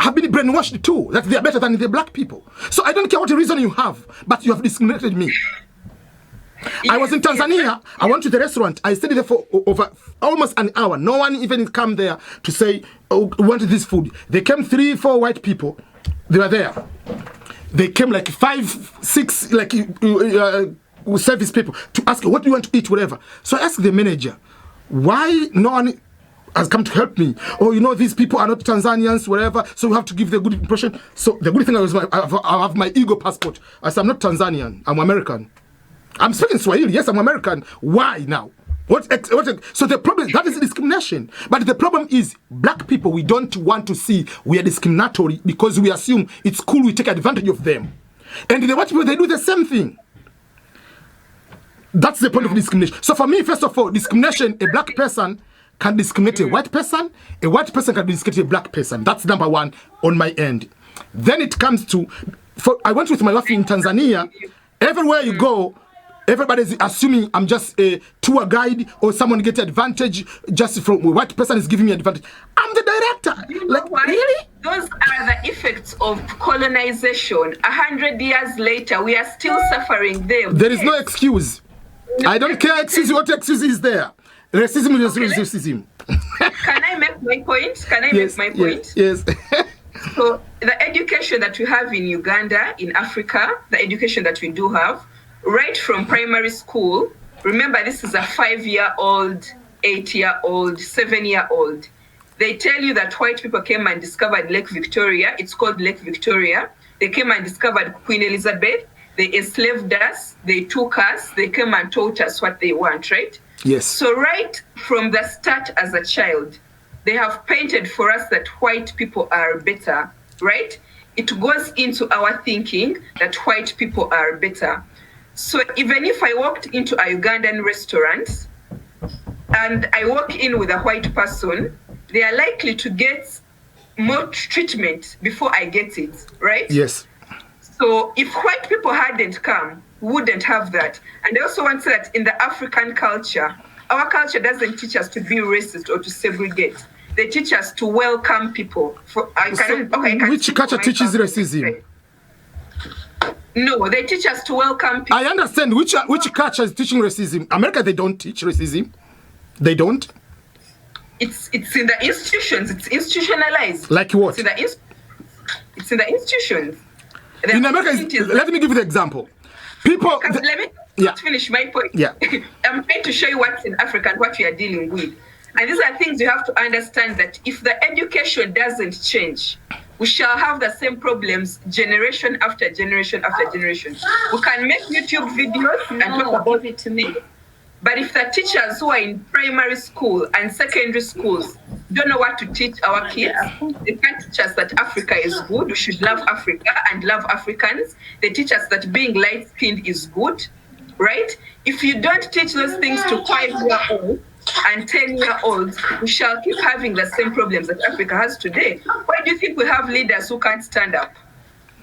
have been brainwashed too, that they are better than the black people. So I don't care what reason you have, but you have discriminated me. Yes, I was in Tanzania. Yes. I went to the restaurant. I stayed there for over almost an hour. No one even come there to say, oh, we want this food. They came 3-4 white people. They were there. They came like 5-6 like service people to ask, what do you want to eat, whatever. So I asked the manager, why no one has come to help me? Oh, you know, these people are not Tanzanians, whatever, so we have to give the good impression. So the good thing is I have my ego passport. I said, I'm not Tanzanian, I'm American. I'm speaking Swahili, yes, I'm American. Why now? So the problem, that is discrimination. But the problem is, black people, we don't want to see we are discriminatory because we assume it's cool, we take advantage of them. And the white people, they do the same thing. That's the point of discrimination. So for me, first of all, discrimination, a black person can discriminate a white person can discriminate a black person. That's number one on my end. Then it comes to, I went with my wife in Tanzania. Everywhere you go, everybody's assuming I'm just a tour guide or someone get advantage just from a white person is giving me advantage. I'm the doctor. You know Like, why? really? Those are the effects of colonization. 100 years later, we are still suffering them. There is no excuse. I don't care excuse what excuse is there. Racism is racism. Can I make my point? Can I make my point? Yes. So the education that we have in Uganda, in Africa, the education that we do have, right from primary school, remember this is a 5-year-old, 8-year-old, 7-year-old. They tell you that white people came and discovered Lake Victoria. It's called Lake Victoria. They came and discovered Queen Elizabeth. They enslaved us. They took us. They came and taught us what they want, right? Yes. So right from the start as a child, they have painted for us that white people are better, right? It goes into our thinking that white people are better. So even if I walked into a Ugandan restaurant and I walk in with a white person, they are likely to get more treatment before I get it, right? Yes. So if white people hadn't come, we wouldn't have that. And I also want to say that in the African culture, our culture doesn't teach us to be racist or to segregate. They teach us to welcome people. Which culture teaches racism? No, they teach us to welcome people. I understand which culture is teaching racism. America, they don't teach racism. They don't. It's in the institutions. It's institutionalized. Like what? It's in the institutions. In America, let me give you the example. People. Let me finish my point. Yeah. I'm trying to show you what's in Africa and what we are dealing with. And these are things you have to understand, that if the education doesn't change, we shall have the same problems generation after generation after generation. We can make YouTube videos and talk about it today. But if the teachers who are in primary school and secondary schools don't know what to teach our kids, they can't teach us that Africa is good, we should love Africa and love Africans. They teach us that being light-skinned is good, right? If you don't teach those things to 5-year-olds and 10-year-olds, we shall keep having the same problems that Africa has today. Why do you think we have leaders who can't stand up?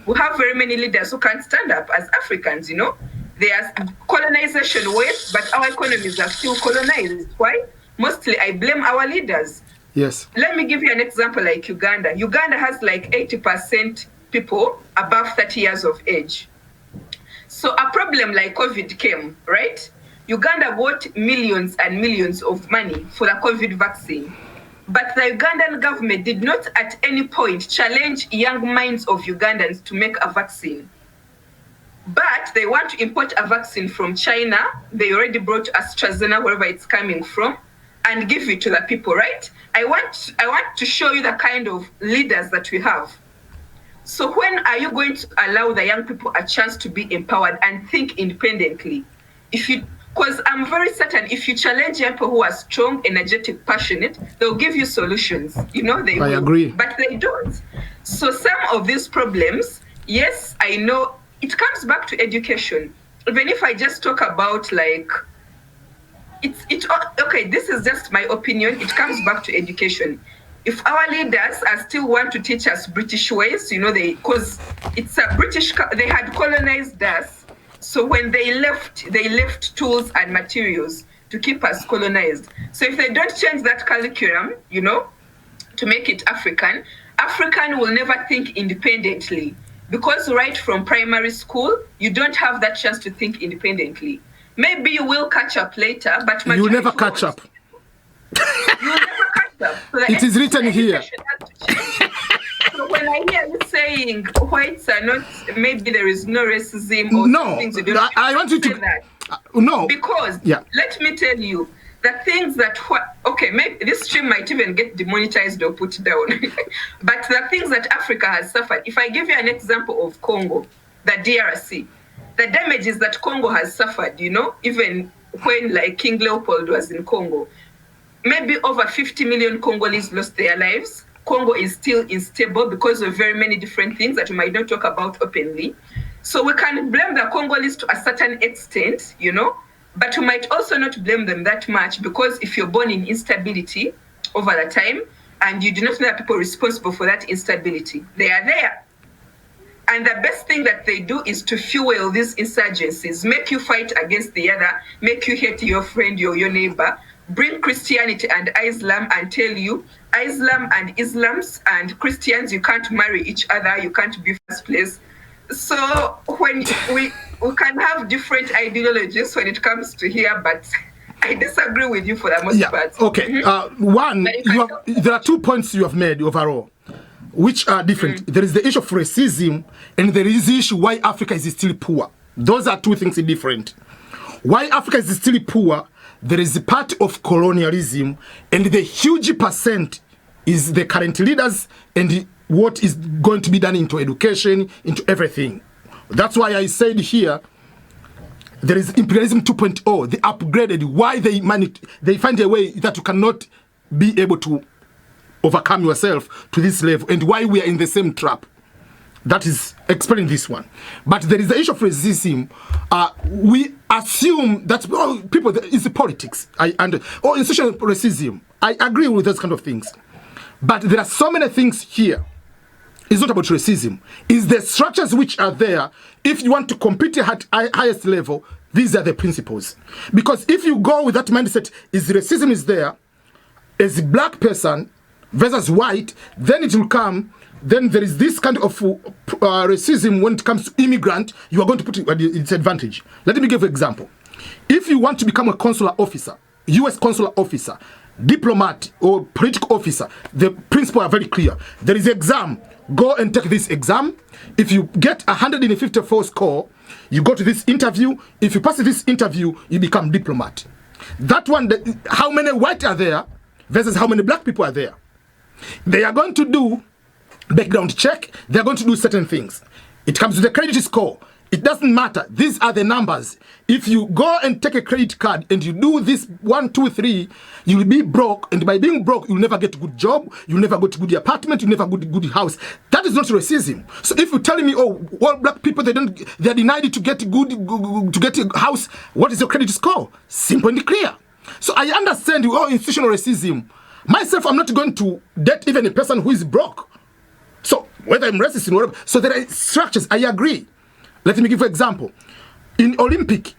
We have very many leaders who can't stand up as Africans, you know? There's colonization ways, but our economies are still colonized. Why? Mostly, I blame our leaders. Yes. Let me give you an example like Uganda. Uganda has like 80% people above 30 years of age. So a problem like COVID came, right? Uganda got millions and millions of money for the COVID vaccine. But the Ugandan government did not at any point challenge young minds of Ugandans to make a vaccine. But they want to import a vaccine from China. They already brought AstraZeneca, wherever it's coming from, and give it to the people, right? I want to show you the kind of leaders that we have. So when are you going to allow the young people a chance to be empowered and think independently? Because I'm very certain if you challenge young people who are strong, energetic, passionate, they'll give you solutions. You know, they will. I agree. But they don't. So some of these problems, yes, I know, it comes back to education. Even if I just talk about like, okay, this is just my opinion. It comes back to education. If our leaders are still want to teach us British ways, you know, because it's a British, they had colonized us. So when they left tools and materials to keep us colonized. So if they don't change that curriculum, you know, to make it African will never think independently. Because right from primary school, you don't have that chance to think independently. Maybe you will catch up later, but you never catch up. You will never catch up. So it is written here. So when I hear you saying whites are not, maybe there is no racism or things you don't, I want you to say that. No. Because let me tell you, the things that maybe this stream might even get demonetized or put down. But the things that Africa has suffered, if I give you an example of Congo, the DRC, the damages that Congo has suffered, you know, even when like King Leopold was in Congo, maybe over 50 million Congolese lost their lives. Congo is still unstable because of very many different things that we might not talk about openly. So we can blame the Congolese to a certain extent, you know, but we might also not blame them that much, because if you're born in instability over the time and you do not know the people responsible for that instability, they are there. And the best thing that they do is to fuel these insurgencies, make you fight against the other, make you hate your friend or your neighbor, bring Christianity and Islam and tell you Islam and Islams and Christians, you can't marry each other, you can't be first place. So when we can have different ideologies when it comes to here, but I disagree with you for the most part. Okay. One, there are 2 points you have made overall, which are different. There is the issue of racism, and there is the issue why Africa is still poor. Those are two things different. Why Africa is still poor, there is a part of colonialism, and the huge percent is the current leaders and what is going to be done into education, into everything. That's why I said here, there is imperialism 2.0, they upgraded, why they find a way that you cannot be able to overcome yourself to this level, and why we are in the same trap. That is explaining this one. But there is the issue of racism. We assume that people, it's politics. Institutional racism. I agree with those kind of things. But there are so many things here. It's not about racism. It's the structures which are there. If you want to compete at highest level, these are the principles. Because if you go with that mindset, is racism is there, as a black person versus white, then it will come. Then there is this kind of racism when it comes to immigrant. You are going to put it at its advantage. Let me give an example. If you want to become a consular officer, U.S. consular officer, diplomat, or political officer, the principles are very clear. There is an exam. Go and take this exam. If you get 154 score, you go to this interview. If you pass this interview, you become diplomat. That one, how many white are there versus how many black people are there? They are going to do background check. They are going to do certain things. It comes to the credit score. It doesn't matter. These are the numbers. If you go and take a credit card and you do this 1, 2, 3, you will be broke. And by being broke, you'll never get a good job. You'll never get a good apartment. You'll never get a good house. That is not racism. So if you're telling me, oh, all black people, they are denied to get a house, what is your credit score? Simple and clear. So I understand institutional racism. Myself, I'm not going to date even a person who is broke. So whether I'm racist or whatever. So there are structures. I agree. Let me give you an example. In Olympic,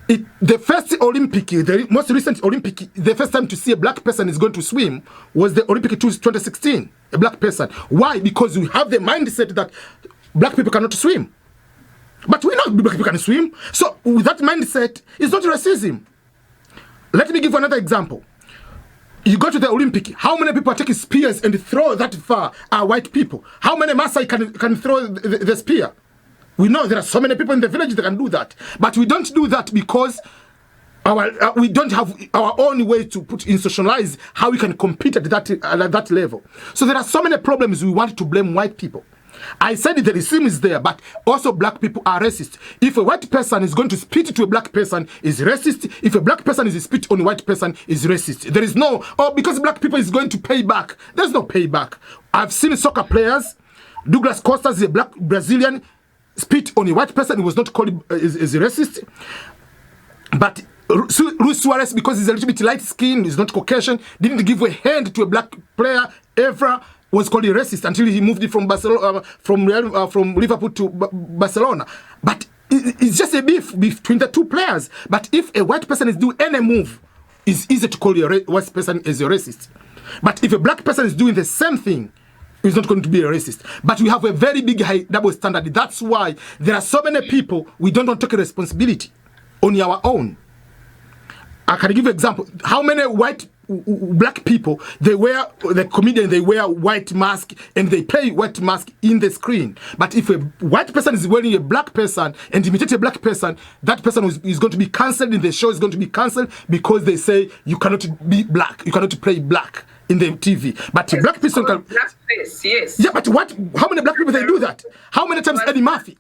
the first Olympic, the most recent Olympic, the first time to see a black person is going to swim was the Olympic 2016, a black person. Why? Because we have the mindset that black people cannot swim. But we know black people can swim. So with that mindset, it's not racism. Let me give you another example. You go to the Olympic, how many people are taking spears and throw that far are white people? How many Maasai can throw the spear? We know there are so many people in the village that can do that. But we don't do that because we don't have our own way to institutionalize how we can compete at that level. So there are so many problems we want to blame white people. I said the racism is there, but also black people are racist. If a white person is going to spit to a black person, is racist. If a black person is spit on a white person, is racist. There is no, because black people is going to pay back. There's no payback. I've seen soccer players. Douglas Costa is a black Brazilian, spit on a white person. He was not called as a racist. But Luis Suarez, because he's a little bit light skinned, he's not Caucasian, didn't give a hand to a black player ever, was called a racist until he moved it from Barcelona, from Liverpool to Barcelona. But it's just a beef between the two players. But if a white person is doing any move, it's easy to call a white person as a racist. But if a black person is doing the same thing, it's not going to be a racist. But we have a very big high double standard. That's why there are so many people we don't want to take a responsibility on our own. I can give you an example. How many black people, the comedian, they wear white mask and they play white mask in the screen. But if a white person is wearing a black person and imitate a black person, that person is going to be cancelled in the show, is going to be cancelled because they say you cannot be black, you cannot play black in the TV. But yes, black person can... Blackface, yes. Yeah, but how many black people they do that? How many times Eddie Murphy?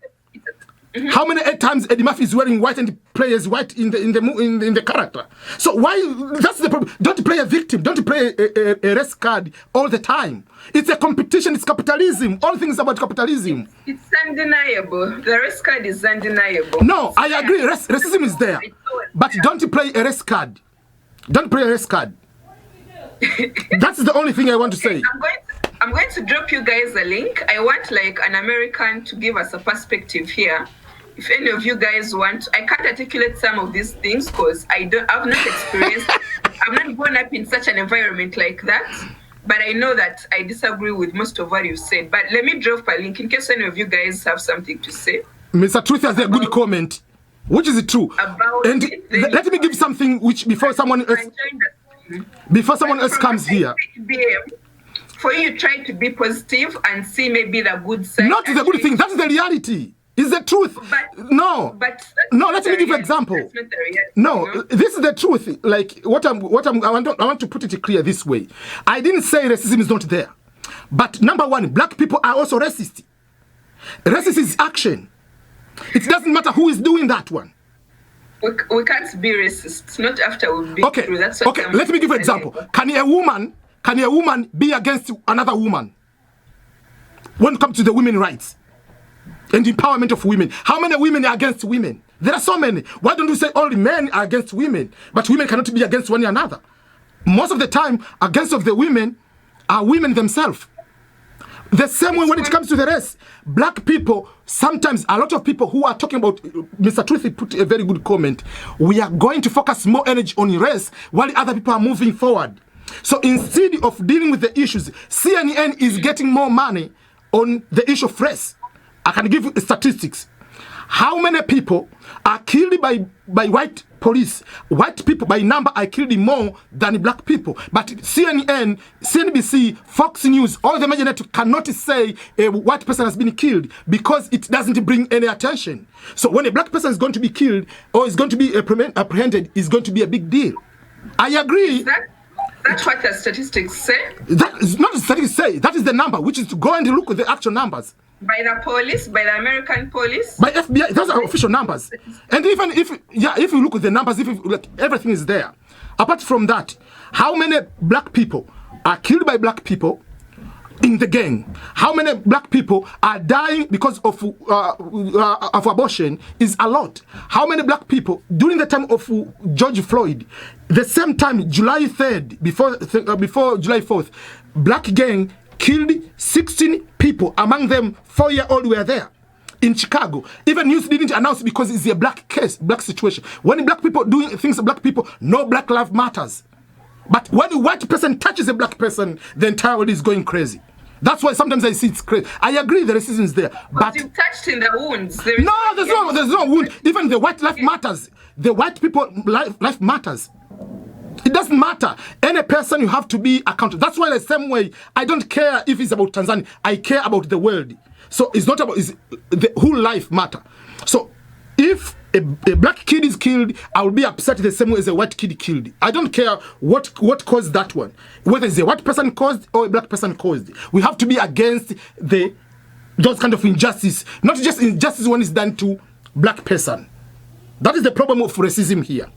Mm-hmm. How many times Eddie Murphy is wearing white and plays white in the character? So why? That's the problem. Don't play a victim. Don't play a race card all the time. It's a competition. It's capitalism. All things about capitalism. It's undeniable. The race card is undeniable. No, I agree. Racism is there, but don't play a race card. Don't play a race card. That's the only thing I want to say. I'm going to drop you guys a link. I want like an American to give us a perspective here. If any of you guys want, I can't articulate some of these things because I've not experienced I'm not growing up in such an environment like that. But I know that I disagree with most of what you said. But let me drop a link in case any of you guys have something to say. Mr. Truth has a good comment, which is true. And let me give something which before someone else comes here. For you, try to be positive and see maybe the good side. Not the good thing. That's the reality. It's the truth. Let me give an example. This is the truth. Like I want to put it clear this way. I didn't say racism is not there, but number one, black people are also racist. Racist is action. It doesn't matter who is doing that one. We can't be racist. Not after we've been through. That's what let me give you an example. Can a woman be against another woman when it comes to the women's rights and empowerment of women? How many women are against women? There are so many. Why don't you say only men are against women, but women cannot be against one another? Most of the time, against of the women are women themselves. The same way when it comes to the race, black people, sometimes a lot of people who are talking about, Mr. Truthy put a very good comment, we are going to focus more energy on race while other people are moving forward. So instead of dealing with the issues, CNN is getting more money on the issue of race. I can give you statistics. How many people are killed by white police? White people by number are killed more than black people. But CNN, CNBC, Fox News, all the major networks cannot say a white person has been killed because it doesn't bring any attention. So when a black person is going to be killed or is going to be apprehended, it's going to be a big deal. I agree. That's what the statistics say. That is not the statistics say. That is the number, which is to go and look at the actual numbers. By the police, by the American police, by FBI, those are official numbers. And even if you look at the numbers, everything is there. Apart from that, how many black people are killed by black people in the gang? How many black people are dying because of abortion is a lot. How many black people during the time of George Floyd, the same time, July 3rd, before July 4th, black gang killed 16 people, among them 4-year-old were there in Chicago. Even news didn't announce because it's a black case, black situation. When black people doing things to black people, no black life matters. But when a white person touches a black person, the entire world is going crazy. That's why sometimes I see it's crazy. I agree the racism is there. But you touched in the wounds. There's no wound. Even the white life matters. The white people life matters. It doesn't matter. Any person you have to be accountable. That's why the same way, I don't care if it's about Tanzania. I care about the world. So it's not about the whole life matter. So if a black kid is killed, I will be upset the same way as a white kid killed. I don't care what caused that one. Whether it's a white person caused or a black person caused. We have to be against those kind of injustice. Not just injustice when it's done to black person. That is the problem of racism here.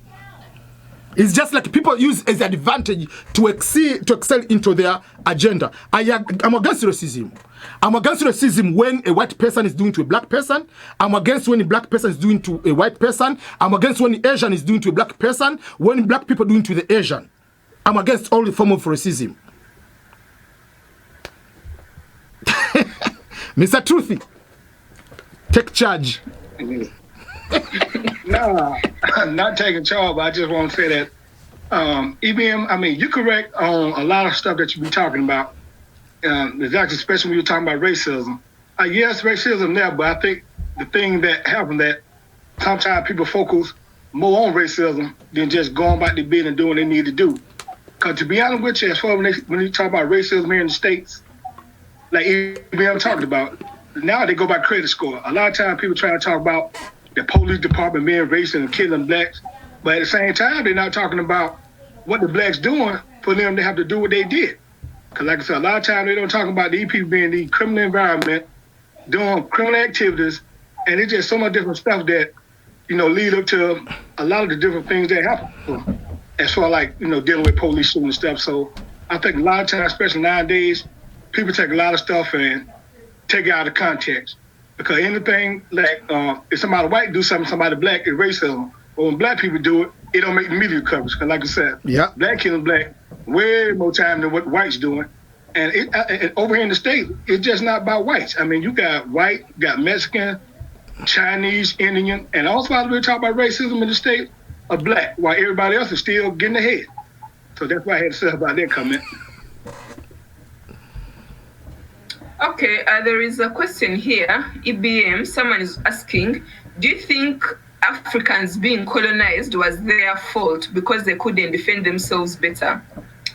It's just like people use as an advantage to excel into their agenda. I'm against racism. I'm against racism when a white person is doing to a black person. I'm against when a black person is doing to a white person. I'm against when the Asian is doing to a black person. When black people are doing to the Asian. I'm against all the form of racism. Mr. Truthy, take charge. No, I'm not taking charge, but I just want to say that EBM, I mean, you're correct on a lot of stuff that you be talking about. Exactly, especially when you're talking about racism. Yes, racism there, but I think the thing that happened that sometimes people focus more on racism than just going about their business and doing what they need to do. Because to be honest with you, as far as when you talk about racism here in the States, like EBM talked about, now they go by credit score. A lot of times people try to talk about the police department being racist and killing blacks, but at the same time, they're not talking about what the blacks doing for them to have to do what they did. Because like I said, a lot of times they don't talk about these people being in the criminal environment, doing criminal activities, and it's just so much different stuff that, lead up to a lot of the different things that happen. As far like, dealing with police shooting and stuff. So I think a lot of times, especially nowadays, people take a lot of stuff and take it out of context. Because anything like if somebody white do something, somebody black is racism. But when black people do it, it don't make the media coverage. Because like I said, black killing black way more time than what whites doing. And over here in the States, it's just not about whites. I mean, you got white, you got Mexican, Chinese, Indian, and also we're talking about racism in the States of black, while everybody else is still getting ahead. So that's why I had to say about that comment. Okay, there is a question here. EBM, someone is asking, do you think Africans being colonized was their fault because they couldn't defend themselves better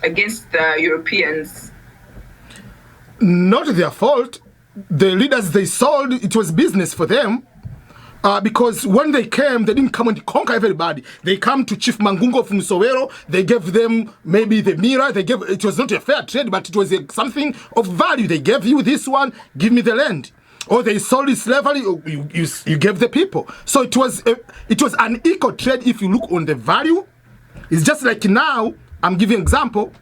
against the Europeans? Not their fault. The leaders they sold, it was business for them. Because when they came, they didn't come and conquer everybody. They come to Chief Mangungo from Soweto. They gave them maybe the mirror. It was not a fair trade, but it was something of value. They gave you this one, give me the land. Or they sold it slavery, you gave the people. So it was an equal trade if you look on the value. It's just like now, I'm giving an example.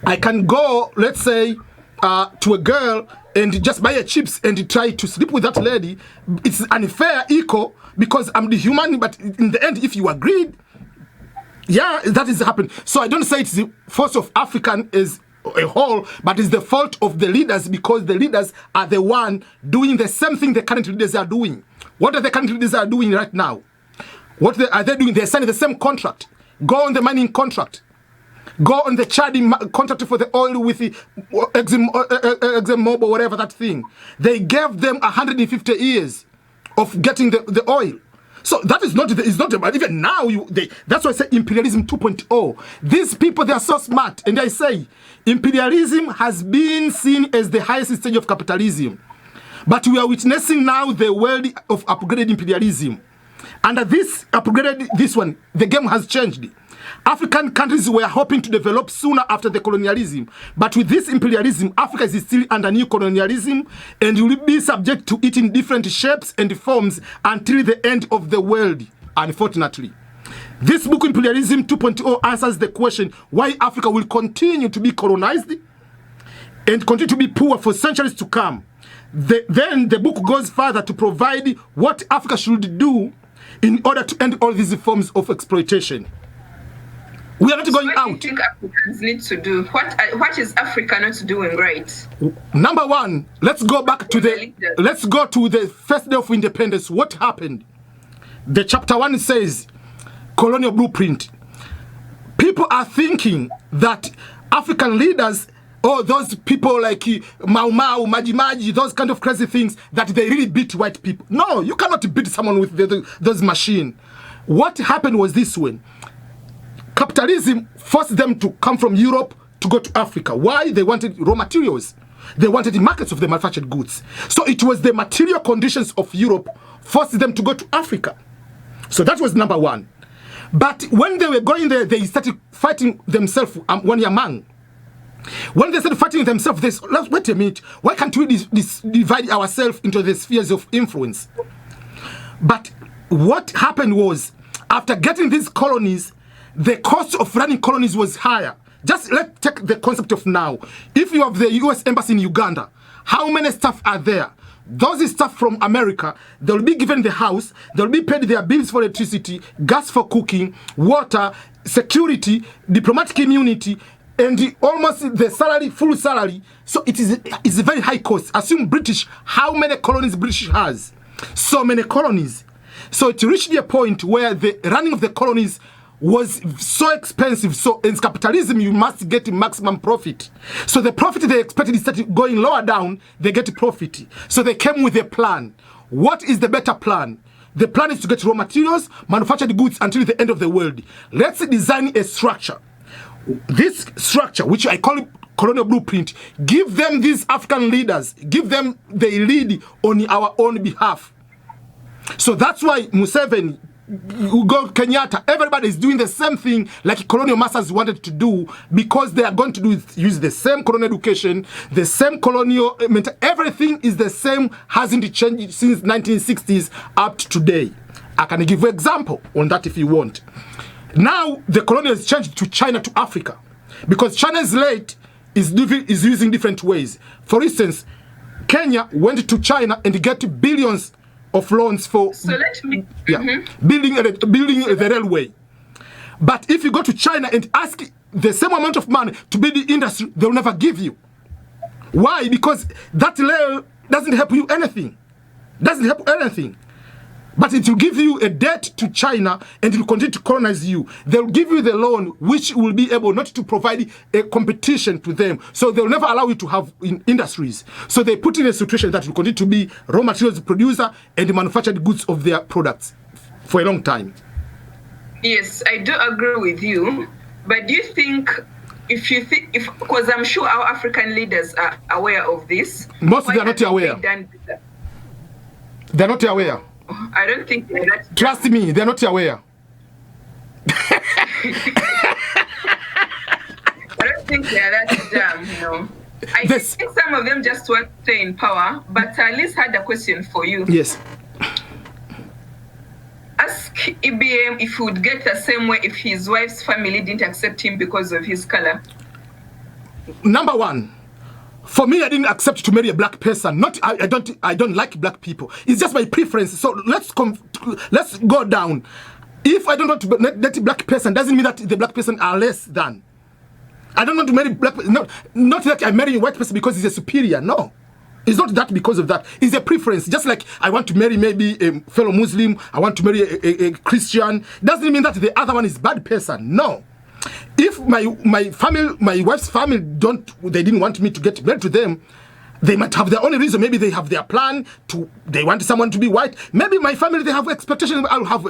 I can go, let's say, to a girl and just buy a chips and try to sleep with that lady. It's unfair, equal, because I'm the human, but in the end, if you agreed, yeah, that is happening. So I don't say it's the fault of African as a whole, but it's the fault of the leaders, because the leaders are the one doing the same thing the current leaders are doing. What are the current leaders are doing right now? What are they doing? They're signing the same contract. Go on the mining contract. Go on the Chadi contract for the oil with the ExxonMobil, whatever that thing. They gave them 150 years of getting the oil. So that is not, it's not about, even now, that's why I say imperialism 2.0. These people, they are so smart. And I say, imperialism has been seen as the highest stage of capitalism. But we are witnessing now the world of upgraded imperialism. Under this one, the game has changed. African countries were hoping to develop sooner after the colonialism. But with this imperialism, Africa is still under new colonialism and will be subject to it in different shapes and forms until the end of the world, unfortunately. This book, Imperialism 2.0, answers the question why Africa will continue to be colonized and continue to be poor for centuries to come. Then the book goes further to provide what Africa should do in order to end all these forms of exploitation. We are not going out. What do you think Africans need to do? What is Africa not doing right? Number one, let's go to the first day of independence. What happened? The chapter 1 says, colonial blueprint. People are thinking that African leaders, or those people like Mau Mau, Maji Maji, those kind of crazy things, that they really beat white people. No, you cannot beat someone with those machines. What happened was this one. Capitalism forced them to come from Europe to go to Africa. Why? They wanted raw materials. They wanted the markets of the manufactured goods. So it was the material conditions of Europe forced them to go to Africa. So that was number one. But when they were going there, they started fighting themselves one year man. When they started fighting themselves, they said, wait a minute, why can't we divide ourselves into the spheres of influence? But what happened was, after getting these colonies, the cost of running colonies was higher. Just let's take the concept of now. If you have the US Embassy in Uganda, how many staff are there? Those staff from America, they'll be given the house, they'll be paid their bills for electricity, gas for cooking, water, security, diplomatic immunity, and almost the salary, full salary. So it's a very high cost. Assume British, how many colonies British has? So many colonies. So it reached a point where the running of the colonies was so expensive. So in capitalism, you must get maximum profit. So the profit they expected started going lower down, they get profit. So they came with a plan. What is the better plan? The plan is to get raw materials, manufactured goods until the end of the world. Let's design a structure. This structure, which I call colonial blueprint, give them these African leaders, give them the lead on our own behalf. So that's why Museveni, Kenyatta, everybody is doing the same thing like colonial masters wanted to do, because they are going to use the same colonial education, the same colonial, everything is the same, hasn't changed since 1960s up to today. I can give you an example on that if you want. Now the colonial has changed to China to Africa, because China's late is using different ways. For instance, Kenya went to China and get billions of loans for building the railway. But if you go to China and ask the same amount of money to build the industry, they'll never give you. Why? Because that rail doesn't help you anything. Doesn't help anything. But it will give you a debt to China and it will continue to colonize you. They'll give you the loan, which will be able not to provide a competition to them. So they'll never allow you to have industries. So they put in a situation that will continue to be raw materials producer and manufactured goods of their products for a long time. Yes, I do agree with you. But do you think, because I'm sure our African leaders are aware of this. Most they are not aware. They're not aware. I don't think they're that. Trust me, they're not aware. I don't think they're that dumb, you know. I think some of them just want to stay in power, but I at least had a question for you. Yes. Ask IBM if he would get the same way if his wife's family didn't accept him because of his color. Number one, for me, I didn't accept to marry a black person. I don't like black people. It's just my preference. So let's go down. If I don't want to date a black person, doesn't mean that the black person are less than. I don't want to marry black. Not that I marry a white person because he's a superior. No. It's not that because of that. It's a preference. Just like I want to marry maybe a fellow Muslim, I want to marry a Christian. Doesn't mean that the other one is a bad person. No. If my wife's family they didn't want me to get married to them, they might have their only reason. Maybe they have their plan they want someone to be white. Maybe my family, they have expectations. I'll have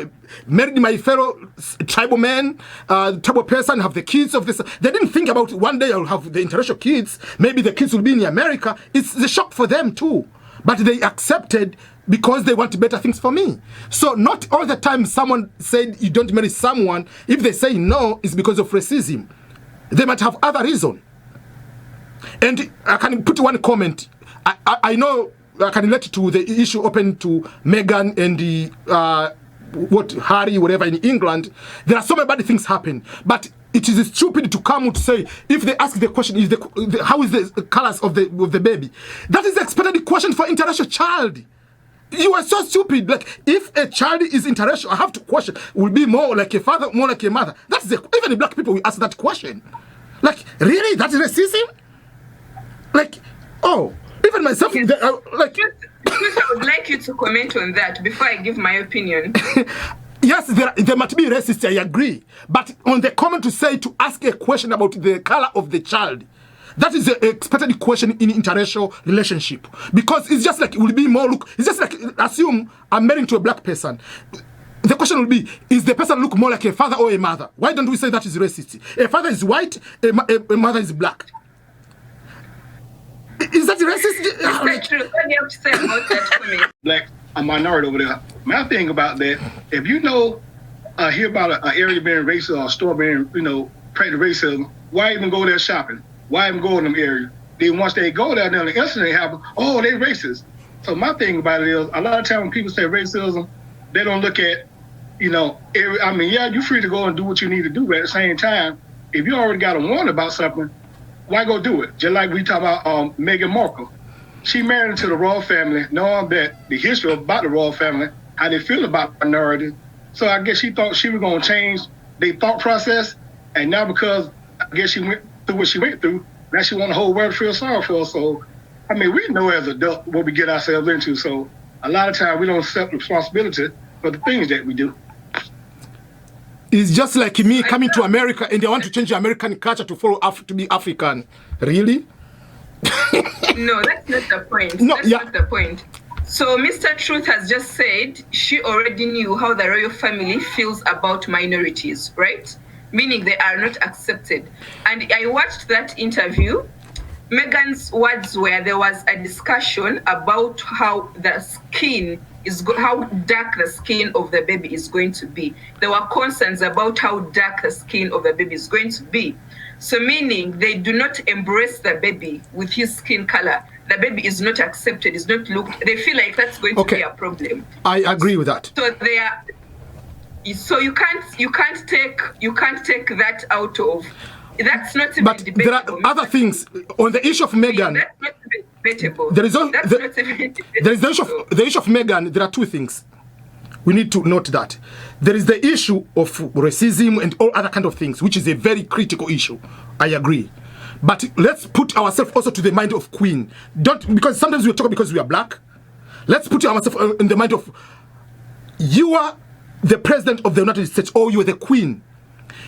married my fellow tribal man, tribal person, have the kids of this. They didn't think about one day I'll have the interracial kids. Maybe the kids will be in America. It's a shock for them too. But they accepted because they want better things for me. So not all the time someone said you don't marry someone, if they say no, it's because of racism. They might have other reason. And I can put one comment. I know I can relate to the issue open to Meghan and the Harry, whatever in England. There are so many bad things happen, but it is stupid to come to say if they ask the question, how is the colors of the baby? That is the expected question for interracial child. You are so stupid. Like, if a child is interracial, I have to question, will be more like a father, more like a mother. Even the black people will ask that question. Like, really? That's racism? Like, oh, even myself, yes. I would like you to comment on that before I give my opinion. Yes, there might be racist, I agree. But on the comment to ask a question about the color of the child, that is the expected question in interracial relationship. Because it's just like, it will be more it's just like, assume I'm married to a black person. The question will be, is the person look more like a father or a mother? Why don't we say that is racist? A father is white, a mother is black. Is that racist? Is that true? What do you have to say about that for me? Black, a minority over there. My thing about that, if you hear about an area being racist or a store being, practicing racism, why even go there shopping? Why even go in them areas? Then once they go there, then the incident happens, oh, they racist. So my thing about it is, a lot of times when people say racism, they don't look at, you're free to go and do what you need to do, but at the same time, if you already got a warning about something, why go do it? Just like we talk about Meghan Markle. She married into the royal family, knowing that the history about the royal family, how they feel about minorities. So I guess she thought she was going to change their thought process. And now because I guess she went through what she went through, now she want the whole world to feel sorry for her. So, we know as adults what we get ourselves into. So a lot of times we don't accept responsibility for the things that we do. It's just like me coming to America and they want to change the American culture to follow to be African. Really? No, that's not the point. No, that's not the point. So Mr. Truth has just said she already knew how the royal family feels about minorities, right? Meaning they are not accepted. And I watched that interview. Meghan's words were there was a discussion about how the skin how dark the skin of the baby is going to be. There were concerns about how dark the skin of the baby is going to be. So meaning they do not embrace the baby with his skin color. The baby is not accepted, is not looked. They feel like that's going to be a problem. I agree with that. So they are. So you can't take that out of. That's not even debatable. But there are other things on the issue of Meghan. That's not even debatable. There is the issue of Meghan. There are two things. We need to note that. There is the issue of racism and all other kind of things, which is a very critical issue. I agree. But let's put ourselves also to the mind of Queen. Because sometimes we talk because we are black. Let's put ourselves in the mind of you are the president of the United States, or you are the queen.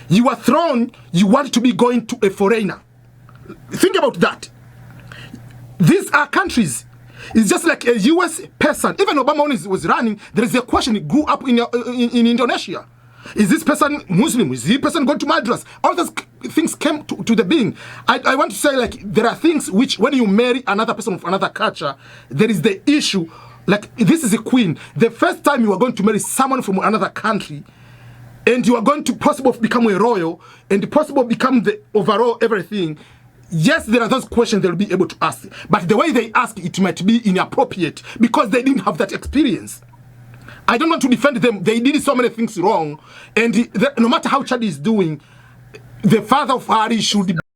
You are thrown, you want to be going to a foreigner. Think about that. These are countries. It's just like a US person. Even Obama, when he was running, there is a question. He grew up in Indonesia. Is this person Muslim? Is this person going to Madras? All those things came to the being. I want to say, like, there are things which, when you marry another person of another culture, there is the issue. Like, this is a queen. The first time you are going to marry someone from another country, and you are going to possibly become a royal, and possibly become the overall everything, yes, there are those questions they'll be able to ask. But the way they ask, it might be inappropriate because they didn't have that experience. I don't want to defend them. They did so many things wrong. And no matter how Chad is doing, the father of Harry should be